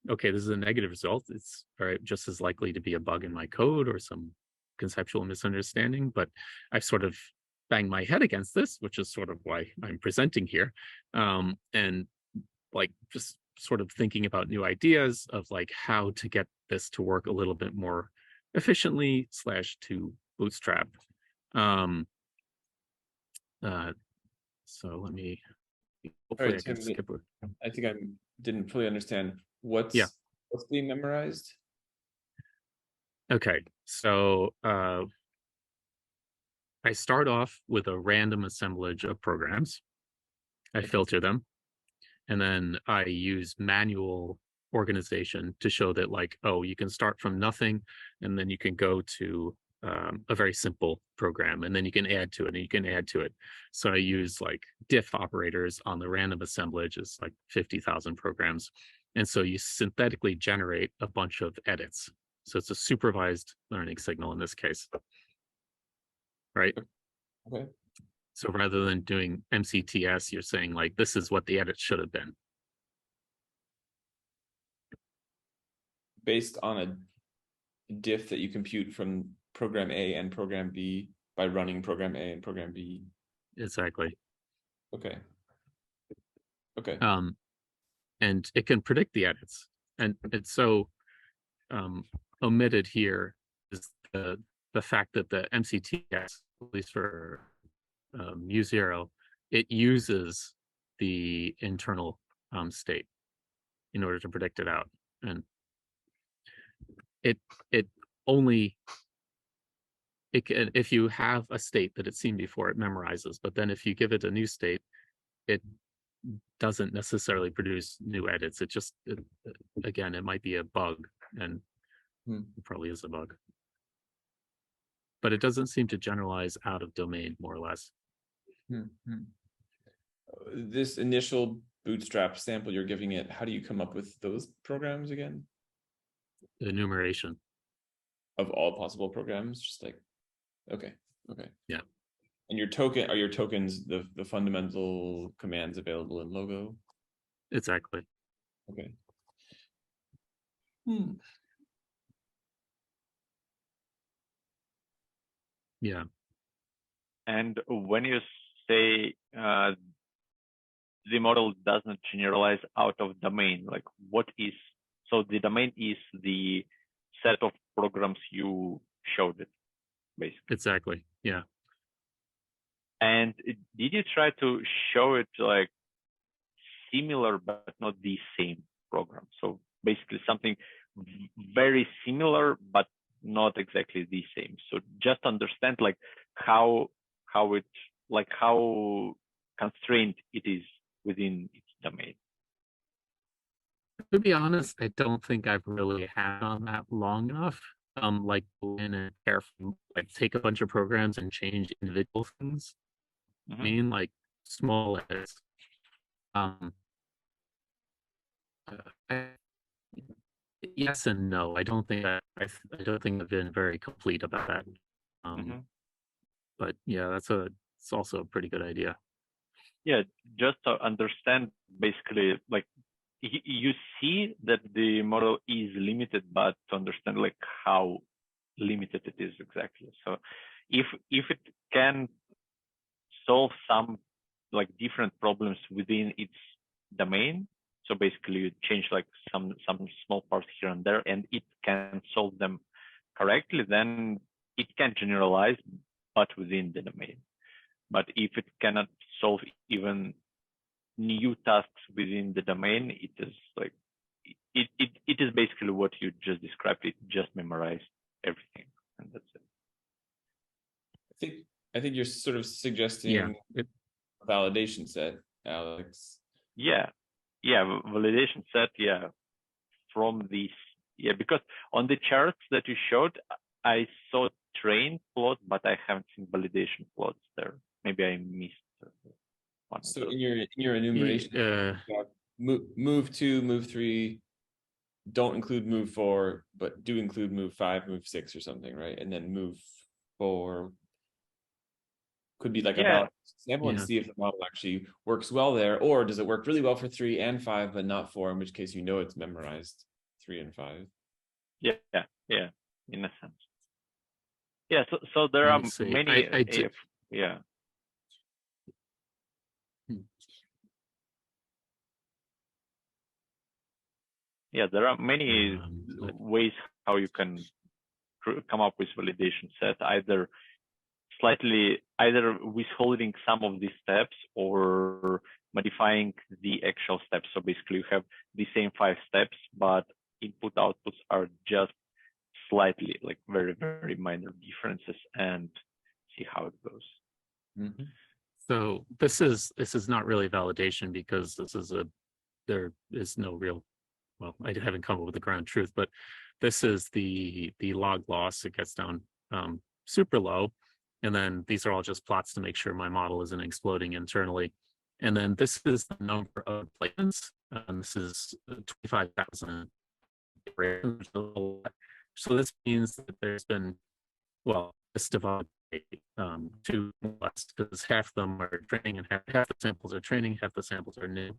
okay, this is a negative result. It's just as likely to be a bug in my code or some conceptual misunderstanding, but I've sort of banged my head against this, which is sort of why I'm presenting here. And like just sort of thinking about new ideas of like how to get this to work a little bit more efficiently / to bootstrap. So let me, hopefully Right, I can skip it. I think I didn't fully understand what's being memorized. Okay, so I start off with a random assemblage of programs. I filter them, and then I use manual organization to show that like, oh, you can start from nothing, and then you can go to a very simple program, and then you can add to it, and you can add to it. So I use like diff operators on the random assemblage. It's like 50,000 programs. And so you synthetically generate a bunch of edits. So it's a supervised learning signal in this case. Right? Okay. So rather than doing MCTS, you're saying like, this is what the edit should have been. Based on a diff that you compute from program A and program B by running program A and program B. Exactly. Okay. Okay. And it can predict the edits. And so omitted here is the fact that the MCTX, at least for U0, it uses the internal state in order to predict it out, and it only it can, if you have a state that it's seen before, it memorizes, but then if you give it a new state, it doesn't necessarily produce new edits. It just again, it might be a bug, and it probably is a bug, but it doesn't seem to generalize out of domain, more or less. This initial bootstrap sample you're giving it, how do you come up with those programs again? The enumeration Of all possible programs, just like, okay. Yeah. And are your tokens the fundamental commands available in Logo? Exactly. Okay. Yeah. And when you say the model doesn't generalize out of domain, like what is, so the domain is the set of programs you showed it, basically. Exactly. Yeah. And did you try to show it like similar but not the same program? So basically something very similar but not exactly the same. So just understand like how it, like how constrained it is within its domain. To be honest, I don't think I've really had on that long enough. Like go in and careful, like take a bunch of programs and change individual things. I mean, like small edits. Yes and no. I don't think I don't think I've been very complete about that. But yeah, it's also a pretty good idea. Yeah, just to understand basically, like you see that the model is limited, but to understand like how limited it is exactly. So if it can solve some like different problems within its domain, so basically you change like some small parts here and there, and it can solve them correctly, then it can generalize, but within the domain. But if it cannot solve even new tasks within the domain, it is like it is basically what you just described. It just memorized everything, and that's it. I think you're sort of suggesting a validation set, Alex. Yeah, validation set. Yeah, from these. Yeah, because on the charts that you showed, I saw train plot, but I haven't seen validation plots there. Maybe I missed one. So in your enumeration, move 2, move 3, don't include move 4, but do include move 5, move 6 or something, right? And then move 4 could be like a valid sample and see if the model actually works well there, or does it work really well for 3 and 5 but not 4, in which case you know it's memorized 3 and 5. Yeah, in a sense. Yeah, so there are many. Yeah. Yeah, there are many ways how you can come up with validation set, either withholding some of these steps or modifying the actual steps. So basically you have the same 5 steps, but input outputs are just slightly, like very, very minor differences, and see how it goes. So this is not really validation, because there is no real, well, I haven't come up with the ground truth, but this is the log loss. It gets down super low. And then these are all just plots to make sure my model isn't exploding internally. And then this is the number of placements. This is 25,000. So this means that there's been, well, it's divided by 2 less, because half of them are training and half the samples are training, half the samples are new.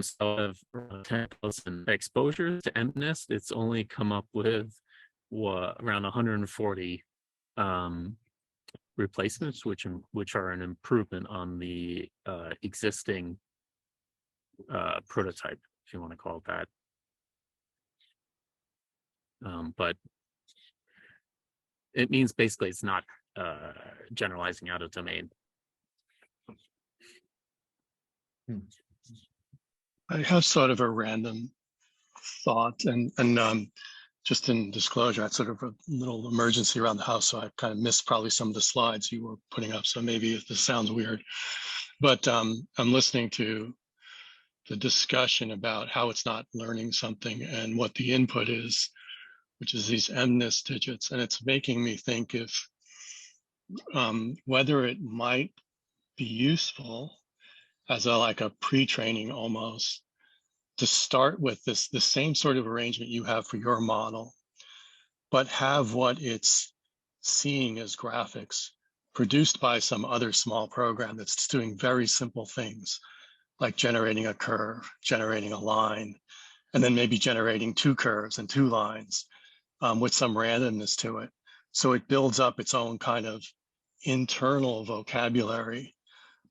So of 10,000 exposures to MNIST, it's only come up with around 140 replacements, which are an improvement on the existing prototype, if you want to call it that. But it means basically it's not generalizing out of domain. I have sort of a random thought, and just in disclosure, I had sort of a little emergency around the house, so I kind of missed probably some of the slides you were putting up. So maybe this sounds weird, but I'm listening to the discussion about how it's not learning something and what the input is, which is these MNIST digits, and it's making me think if whether it might be useful as like a pre-training almost, to start with the same sort of arrangement you have for your model, but have what it's seeing as graphics produced by some other small program that's doing very simple things, like generating a curve, generating a line, and then maybe generating 2 curves and 2 lines with some randomness to it. So it builds up its own kind of internal vocabulary.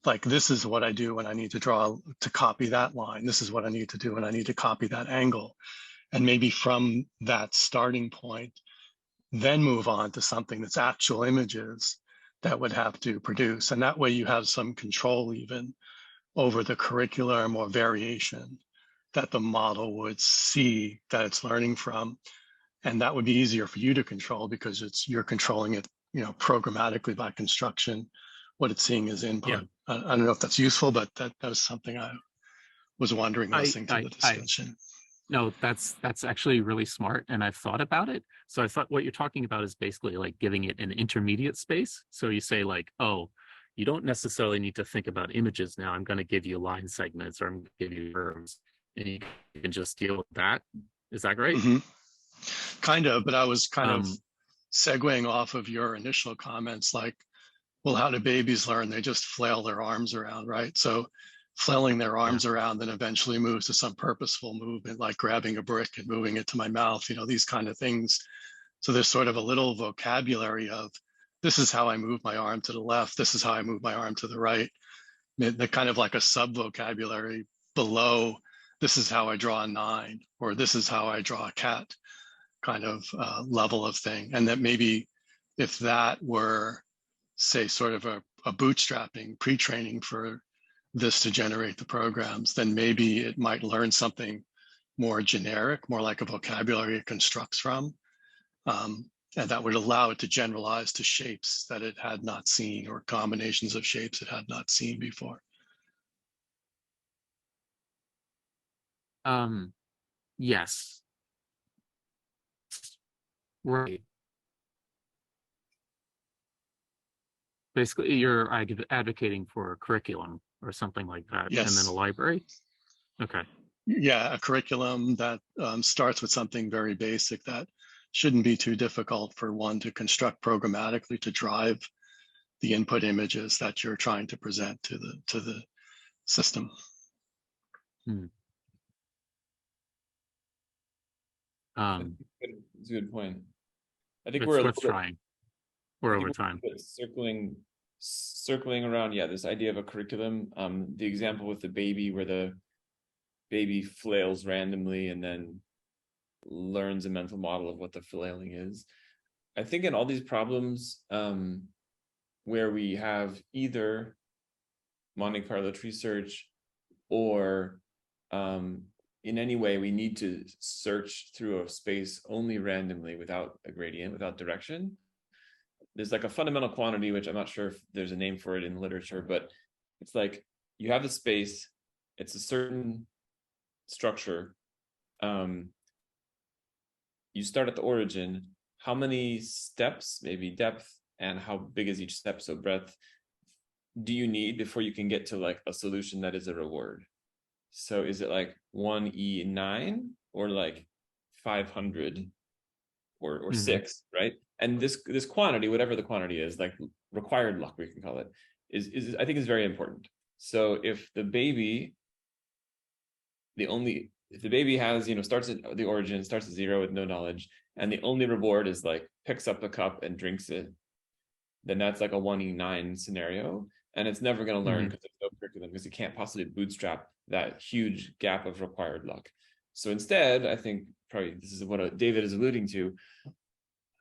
Like, this is what I do when I need to copy that line. This is what I need to do when I need to copy that angle. And maybe from that starting point, then move on to something that's actual images that would have to produce. And that way you have some control even over the curriculum or variation that the model would see that it's learning from. And that would be easier for you to control because you're controlling it, programmatically by construction, what it's seeing as input. Yeah. I don't know if that's useful, but that was something I was wondering listening to the discussion. No, that's actually really smart, and I've thought about it. So I thought what you're talking about is basically like giving it an intermediate space. So you say like, oh, you don't necessarily need to think about images now. I'm going to give you line segments, or I'm going to give you curves, and you can just deal with that. Is that great? Mm-hmm. Kind of, but I was kind of segueing off of your initial comments, like, well, how do babies learn? They just flail their arms around, right? So flailing their arms around then eventually moves to some purposeful movement, like grabbing a brick and moving it to my mouth, these kind of things. So there's sort of a little vocabulary of, this is how I move my arm to the left. This is how I move my arm to the right. They're kind of like a sub-vocabulary below, this is how I draw a 9, or this is how I draw a cat kind of level of thing. And that maybe if that were, say, sort of a bootstrapping pre-training for this to generate the programs, then maybe it might learn something more generic, more like a vocabulary it constructs from. And that would allow it to generalize to shapes that it had not seen, or combinations of shapes it had not seen before. Yes. Right. Basically, you're advocating for a curriculum or something like that, yes. And then a library? Okay. Yeah, a curriculum that starts with something very basic that shouldn't be too difficult for one to construct programmatically to drive the input images that you're trying to present to the system. It's a good point. I think we're trying. We're over time. Circling around, this idea of a curriculum. The example with the baby, where the baby flails randomly and then learns a mental model of what the flailing is. I think in all these problems where we have either Monte Carlo tree search or in any way we need to search through a space only randomly without a gradient, without direction, there's like a fundamental quantity, which I'm not sure if there's a name for it in literature, but it's like you have a space, it's a certain structure. You start at the origin, how many steps, maybe depth, and how big is each step, so breadth, do you need before you can get to like a solution that is a reward? So is it like 1E9 or like 500 or 6, right? And this quantity, whatever the quantity is, like required luck, we can call it, is I think is very important. So if the baby, if the baby has, starts at the origin, starts at 0 with no knowledge, and the only reward is like picks up a cup and drinks it, then that's like a 1E9 scenario. And it's never going to learn because there's no curriculum, because it can't possibly bootstrap that huge gap of required luck. So instead, I think probably this is what David is alluding to.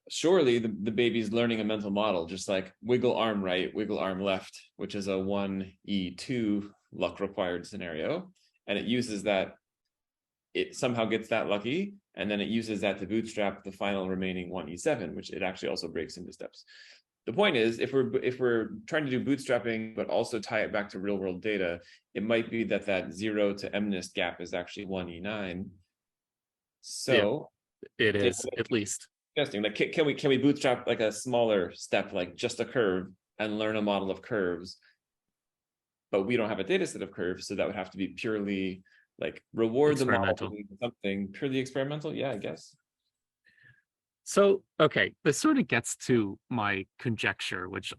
surely the baby's learning a mental model, just like wiggle arm right, wiggle arm left, which is a 1E2 luck required scenario. And it uses that, it somehow gets that lucky, and then it uses that to bootstrap the final remaining 1E7, which it actually also breaks into steps. The point is, if we're trying to do bootstrapping, but also tie it back to real world data, it might be that 0 to MNIST gap is actually 1E9. So it is at least. Interesting. Like, can we bootstrap like a smaller step, like just a curve, and learn a model of curves? But we don't have a data set of curves, so that would have to be purely like reward the model for doing something purely experimental. Yeah, I guess. So, okay, this sort of gets to my conjecture, which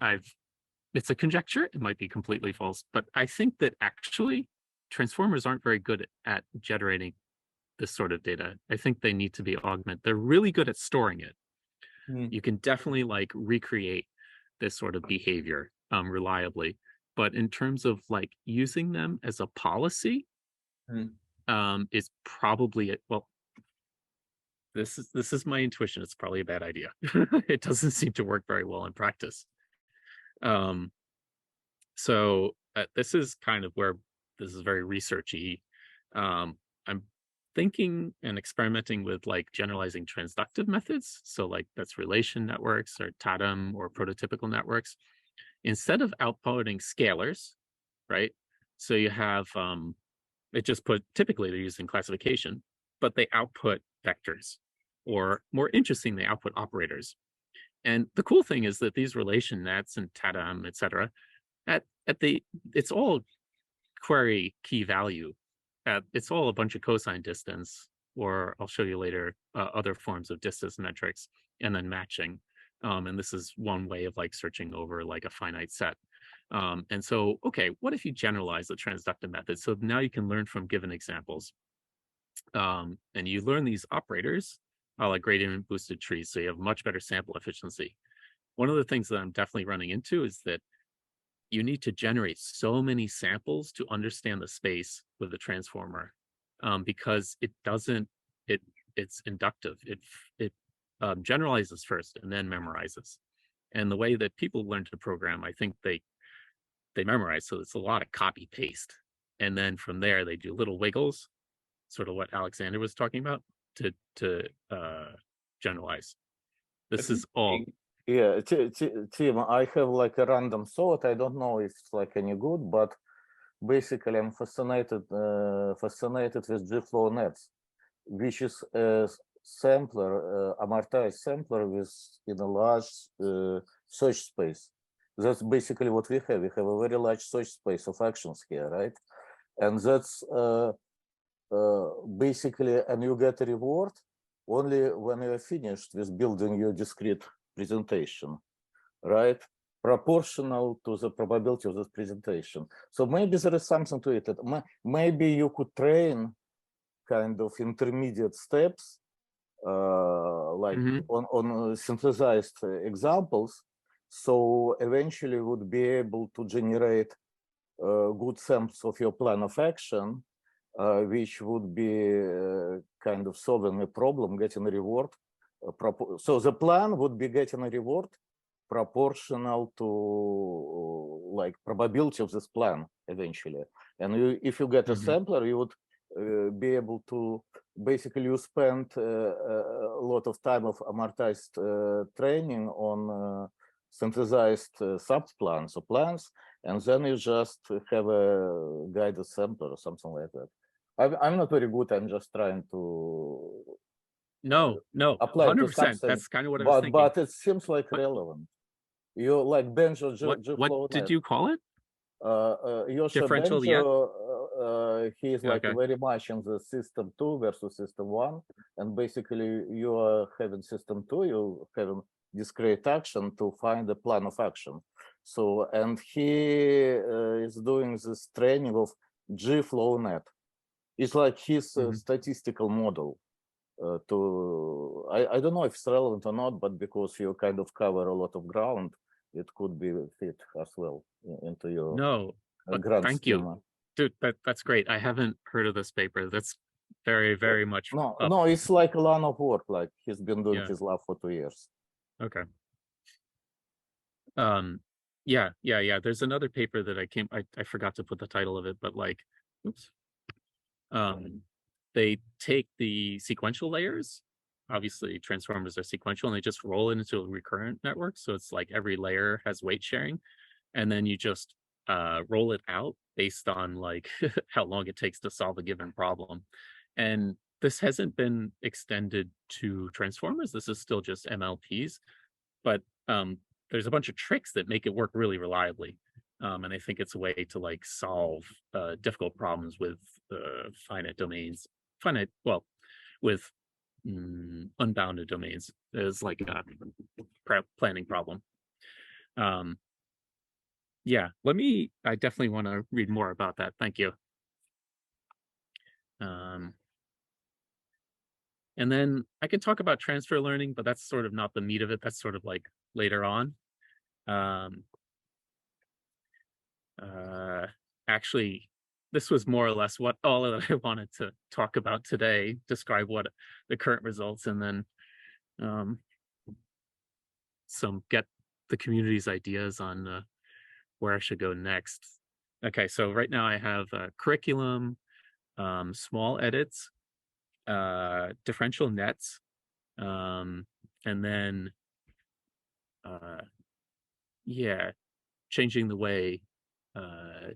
it's a conjecture, it might be completely false, but I think that actually transformers aren't very good at generating this sort of data. I think they need to be augmented. They're really good at storing it. You can definitely like recreate this sort of behavior reliably, but in terms of like using them as a policy, is probably it. Well, this is my intuition. It's probably a bad idea. It doesn't seem to work very well in practice. So this is kind of where this is very researchy. I'm thinking and experimenting with like generalizing transductive methods. So like that's relation networks or TADM or prototypical networks. Instead of outputting scalars, right? So you have, typically they're used in classification, but they output vectors, or more interesting, they output operators. And the cool thing is that these relation nets and TADM, et cetera, it's all query key value. It's all a bunch of cosine distance, or I'll show you later, other forms of distance metrics, and then matching. And this is one way of like searching over like a finite set. And so, okay, what if you generalize the transductive method? So now you can learn from given examples. And you learn these operators, like gradient boosted trees, so you have much better sample efficiency. One of the things that I'm definitely running into is that you need to generate so many samples to understand the space with the transformer, because it's inductive. It generalizes first and then memorizes. And the way that people learn to program, I think they memorize. So it's a lot of copy paste. And then from there, they do little wiggles, sort of what Alexander was talking about, to generalize. This is all. Yeah, Tim, I have like a random thought. I don't know if it's like any good, but basically I'm fascinated with GFlow nets, which is a sampler, amortized sampler in a large search space. That's basically what we have. We have a very large search space of actions here, right? And that's basically, and you get a reward only when you're finished with building your discrete presentation, right? Proportional to the probability of this presentation. So maybe there is something to it. That maybe you could train kind of intermediate steps, like on synthesized examples. So eventually would be able to generate good samples of your plan of action, which would be kind of solving a problem, getting a reward. So the plan would be getting a reward proportional to like probability of this plan eventually. And if you get a sampler, you would be able to basically you spend a lot of time of amortized training on synthesized subplans or plans, and then you just have a guided sampler or something like that. I'm not very good. I'm just trying to no, apply 100%. That's kind of what I was thinking. But it seems like relevant. You like Benjo. What did you call it? Differential. He is like very much in the system 2 versus system 1, and basically you are having system 2. You having discrete action to find a plan of action. So, and he is doing this training of GFlowNet. It's like his statistical model. I don't know if it's relevant or not, but because you kind of cover a lot of ground, it could be fit as well into your grand thank schema. You, dude. That's great. I haven't heard of this paper. That's very much. No, it's like a lot of work. Like he's been doing his lab for 2 years. Okay. Yeah. There's another paper that I forgot to put the title of it, but like, oops. They take the sequential layers. Obviously, transformers are sequential, and they just roll it into a recurrent network. So it's like every layer has weight sharing, and then you just roll it out based on like how long it takes to solve a given problem. And this hasn't been extended to transformers. This is still just MLPs, but there's a bunch of tricks that make it work really reliably. And I think it's a way to like solve difficult problems with finite domains, with unbounded domains is like a planning problem. Yeah, I definitely want to read more about that. Thank you. And then I can talk about transfer learning, but that's sort of not the meat of it. That's sort of like later on. Actually, this was more or less all that I wanted to talk about today, describe what the current results, and then get the community's ideas on where I should go next. Okay, so right now I have curriculum, small edits, differential nets, and then yeah, changing the way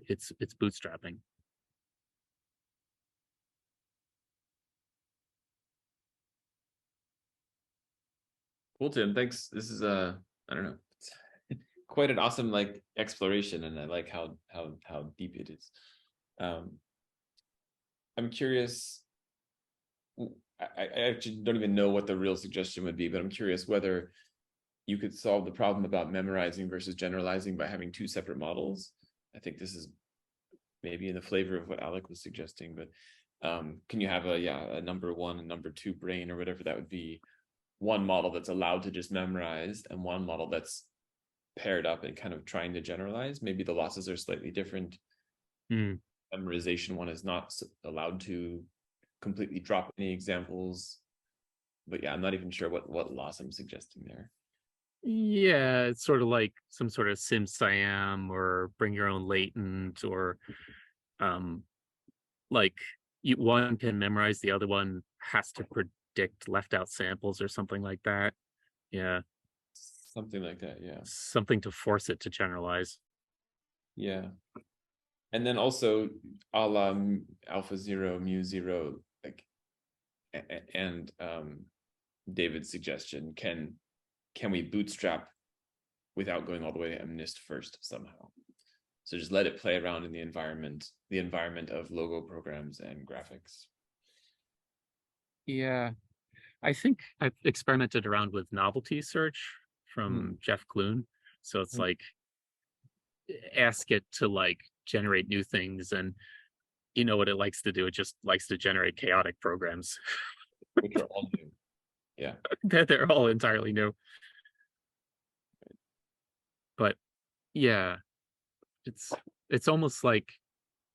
it's bootstrapping. Cool, Tim. Thanks. This is I don't know, quite an awesome like exploration, and I like how deep it is. I'm curious. I actually don't even know what the real suggestion would be, but I'm curious whether you could solve the problem about memorizing versus generalizing by having two separate models. I think this is maybe in the flavor of what Alec was suggesting, but can you have a number one and number two brain or whatever that would be, one model that's allowed to just memorize and one model that's paired up and kind of trying to generalize? Maybe the losses are slightly different. Memorization one is not allowed to completely drop any examples, but yeah, I'm not even sure what loss I'm suggesting there. Yeah, it's sort of like some sort of SimSciam or bring your own latent, or like one can memorize, the other one has to predict left out samples or something like that. Yeah. Something like that, yeah. Something to force it to generalize. Yeah. And then also a la alpha 0, mu 0, like, and David's suggestion, can we bootstrap without going all the way to MNIST first somehow? So just let it play around in the environment of logo programs and graphics. Yeah, I think I've experimented around with novelty search from Jeff Clune. So it's like, ask it to like generate new things, and you know what it likes to do? It just likes to generate chaotic programs. Which are all new. Yeah. They're all entirely new. But yeah, it's almost like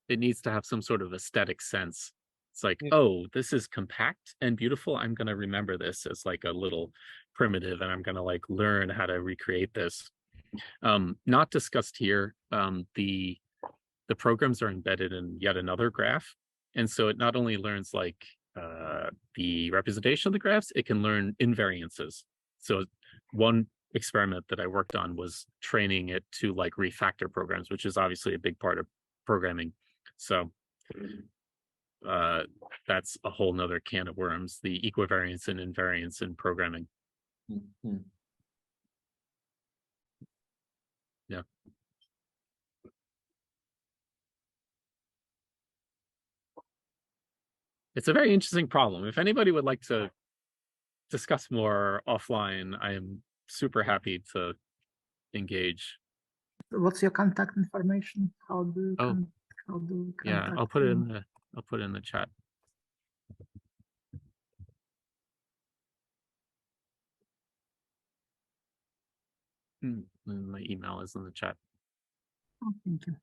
it needs to have some sort of aesthetic sense. It's like, oh, this is compact and beautiful. I'm going to remember this as like a little primitive, and I'm going to like learn how to recreate this. Not discussed here. The programs are embedded in yet another graph. And so it not only learns like the representation of the graphs, it can learn invariances. So one experiment that I worked on was training it to like refactor programs, which is obviously a big part of programming. So that's a whole nother can of worms, the equivariance and invariance in programming. Yeah. It's a very interesting problem. If anybody would like to discuss more offline, I am super happy to engage. What's your contact information? How do you yeah, I'll put it in the chat. My email is in the chat. Oh, thank you.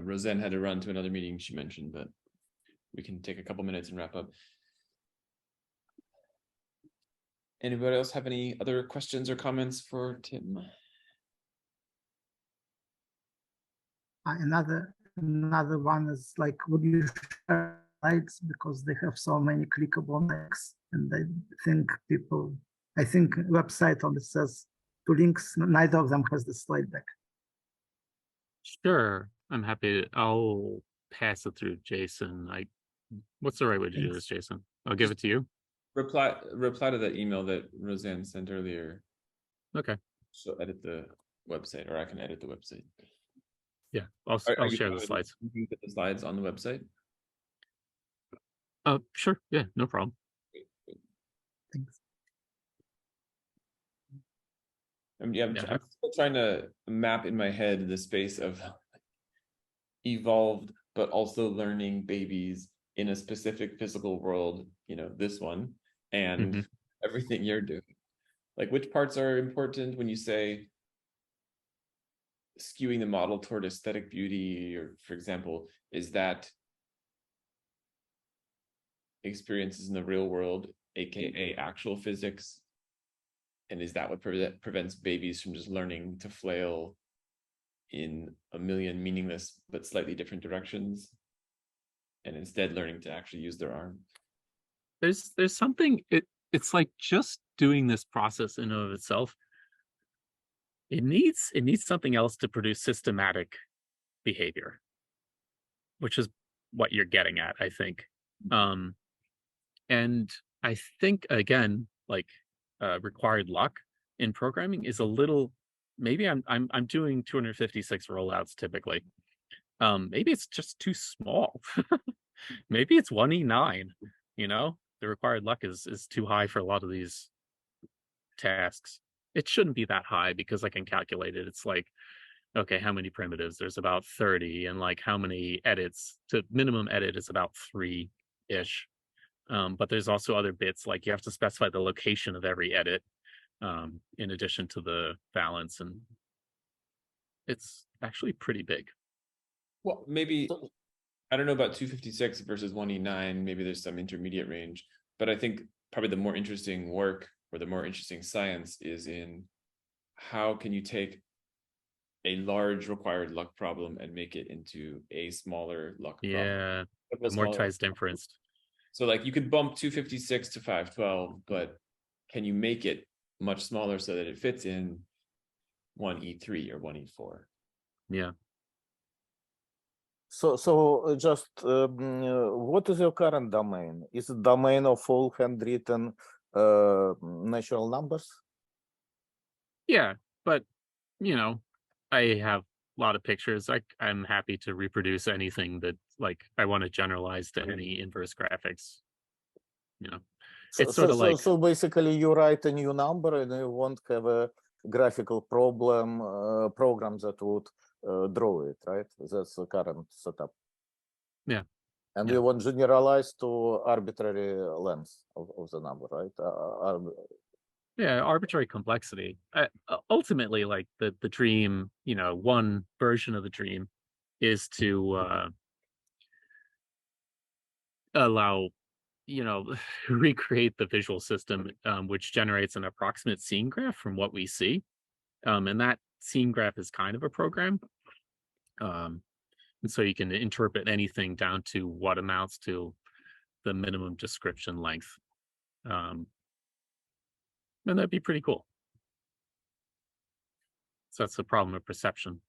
Roseanne had to run to another meeting, she mentioned, but we can take a couple minutes and wrap up. Anybody else have any other questions or comments for Tim? Another one is like, would you share slides because they have so many clickable links, and I think website only says two links. Neither of them has the slide deck. Sure, I'm happy to, I'll pass it through Jason. What's the right way to do this, Jason? I'll give it to you. Reply to that email that Roseanne sent earlier. Okay. So edit the website, or I can edit the website. Yeah, I'll you share the slides. You can put the slides on the website. Sure. Yeah, no problem. Thanks. I'm still trying to map in my head the space of evolved, but also learning babies in a specific physical world, this one, and everything you're doing. Like, which parts are important when you say skewing the model toward aesthetic beauty, or, for example, is that experiences in the real world, aka actual physics? And is that what prevents babies from just learning to flail in a million meaningless but slightly different directions, and instead learning to actually use their arm? There's something, it's like just doing this process in and of itself. It needs something else to produce systematic behavior, which is what you're getting at, I think. And I think, again, like required luck in programming is a little, maybe I'm doing 256 rollouts typically. Maybe it's just too small. Maybe it's 1E9, the required luck is too high for a lot of these tasks. It shouldn't be that high because I can calculate it. It's like, okay, how many primitives? There's about 30, and like how many edits? To minimum edit is about 3-ish. But there's also other bits, like you have to specify the location of every edit, in addition to the balance, and it's actually pretty big. Well, maybe, I don't know about 256 versus 1E9, maybe there's some intermediate range, but I think probably the more interesting work, or the more interesting science, is in how can you take a large required luck problem and make it into a smaller luck problem. Yeah, amortized inference. So like you could bump 256 to 512, but can you make it much smaller so that it fits in 1E3 or 1E4? Yeah. So just what is your current domain? Is it domain of all handwritten natural numbers? Yeah, but I have a lot of pictures. I'm happy to reproduce anything that I want to generalize to any inverse graphics. It's sort of like, so basically you write a new number and you won't have a graphical program that would draw it, right? That's the current setup. Yeah. And you want generalize to arbitrary length of the number, right? Yeah, arbitrary complexity. Ultimately, like the dream, one version of the dream is to allow, recreate the visual system, which generates an approximate scene graph from what we see. And that scene graph is kind of a program. And so you can interpret anything down to what amounts to the minimum description length. And that'd be pretty cool. So that's the problem of perception.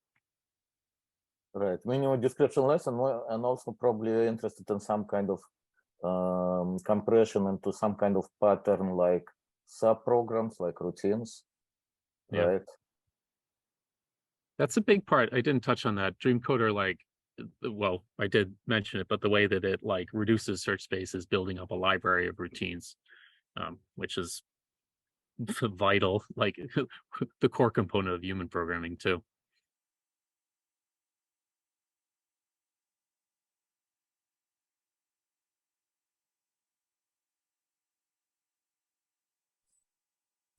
Right, minimum description length, and also probably interested in some kind of compression into some kind of pattern, like sub-programs, like routines, right? That's a big part. I didn't touch on that. DreamCoder, well, I did mention it, but the way that it reduces search space is building up a library of routines, which is vital, like the core component of human programming too.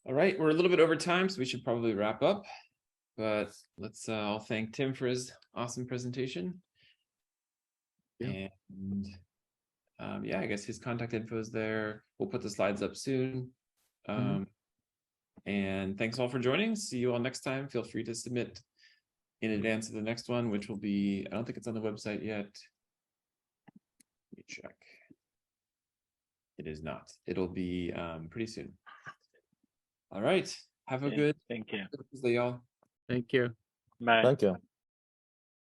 All right, we're a little bit over time, so we should probably wrap up. But let's I'll thank Tim for his awesome presentation. Yeah. And yeah, I guess his contact info is there. We'll put the slides up soon. And thanks all for joining. See you all next time. Feel free to submit in advance of the next one, which will be, I don't think it's on the website yet. Let me check. It is not. It'll be pretty soon. All right. Have a Okay, good thank you. Tuesday, y'all. Thank you. Bye. Thank you.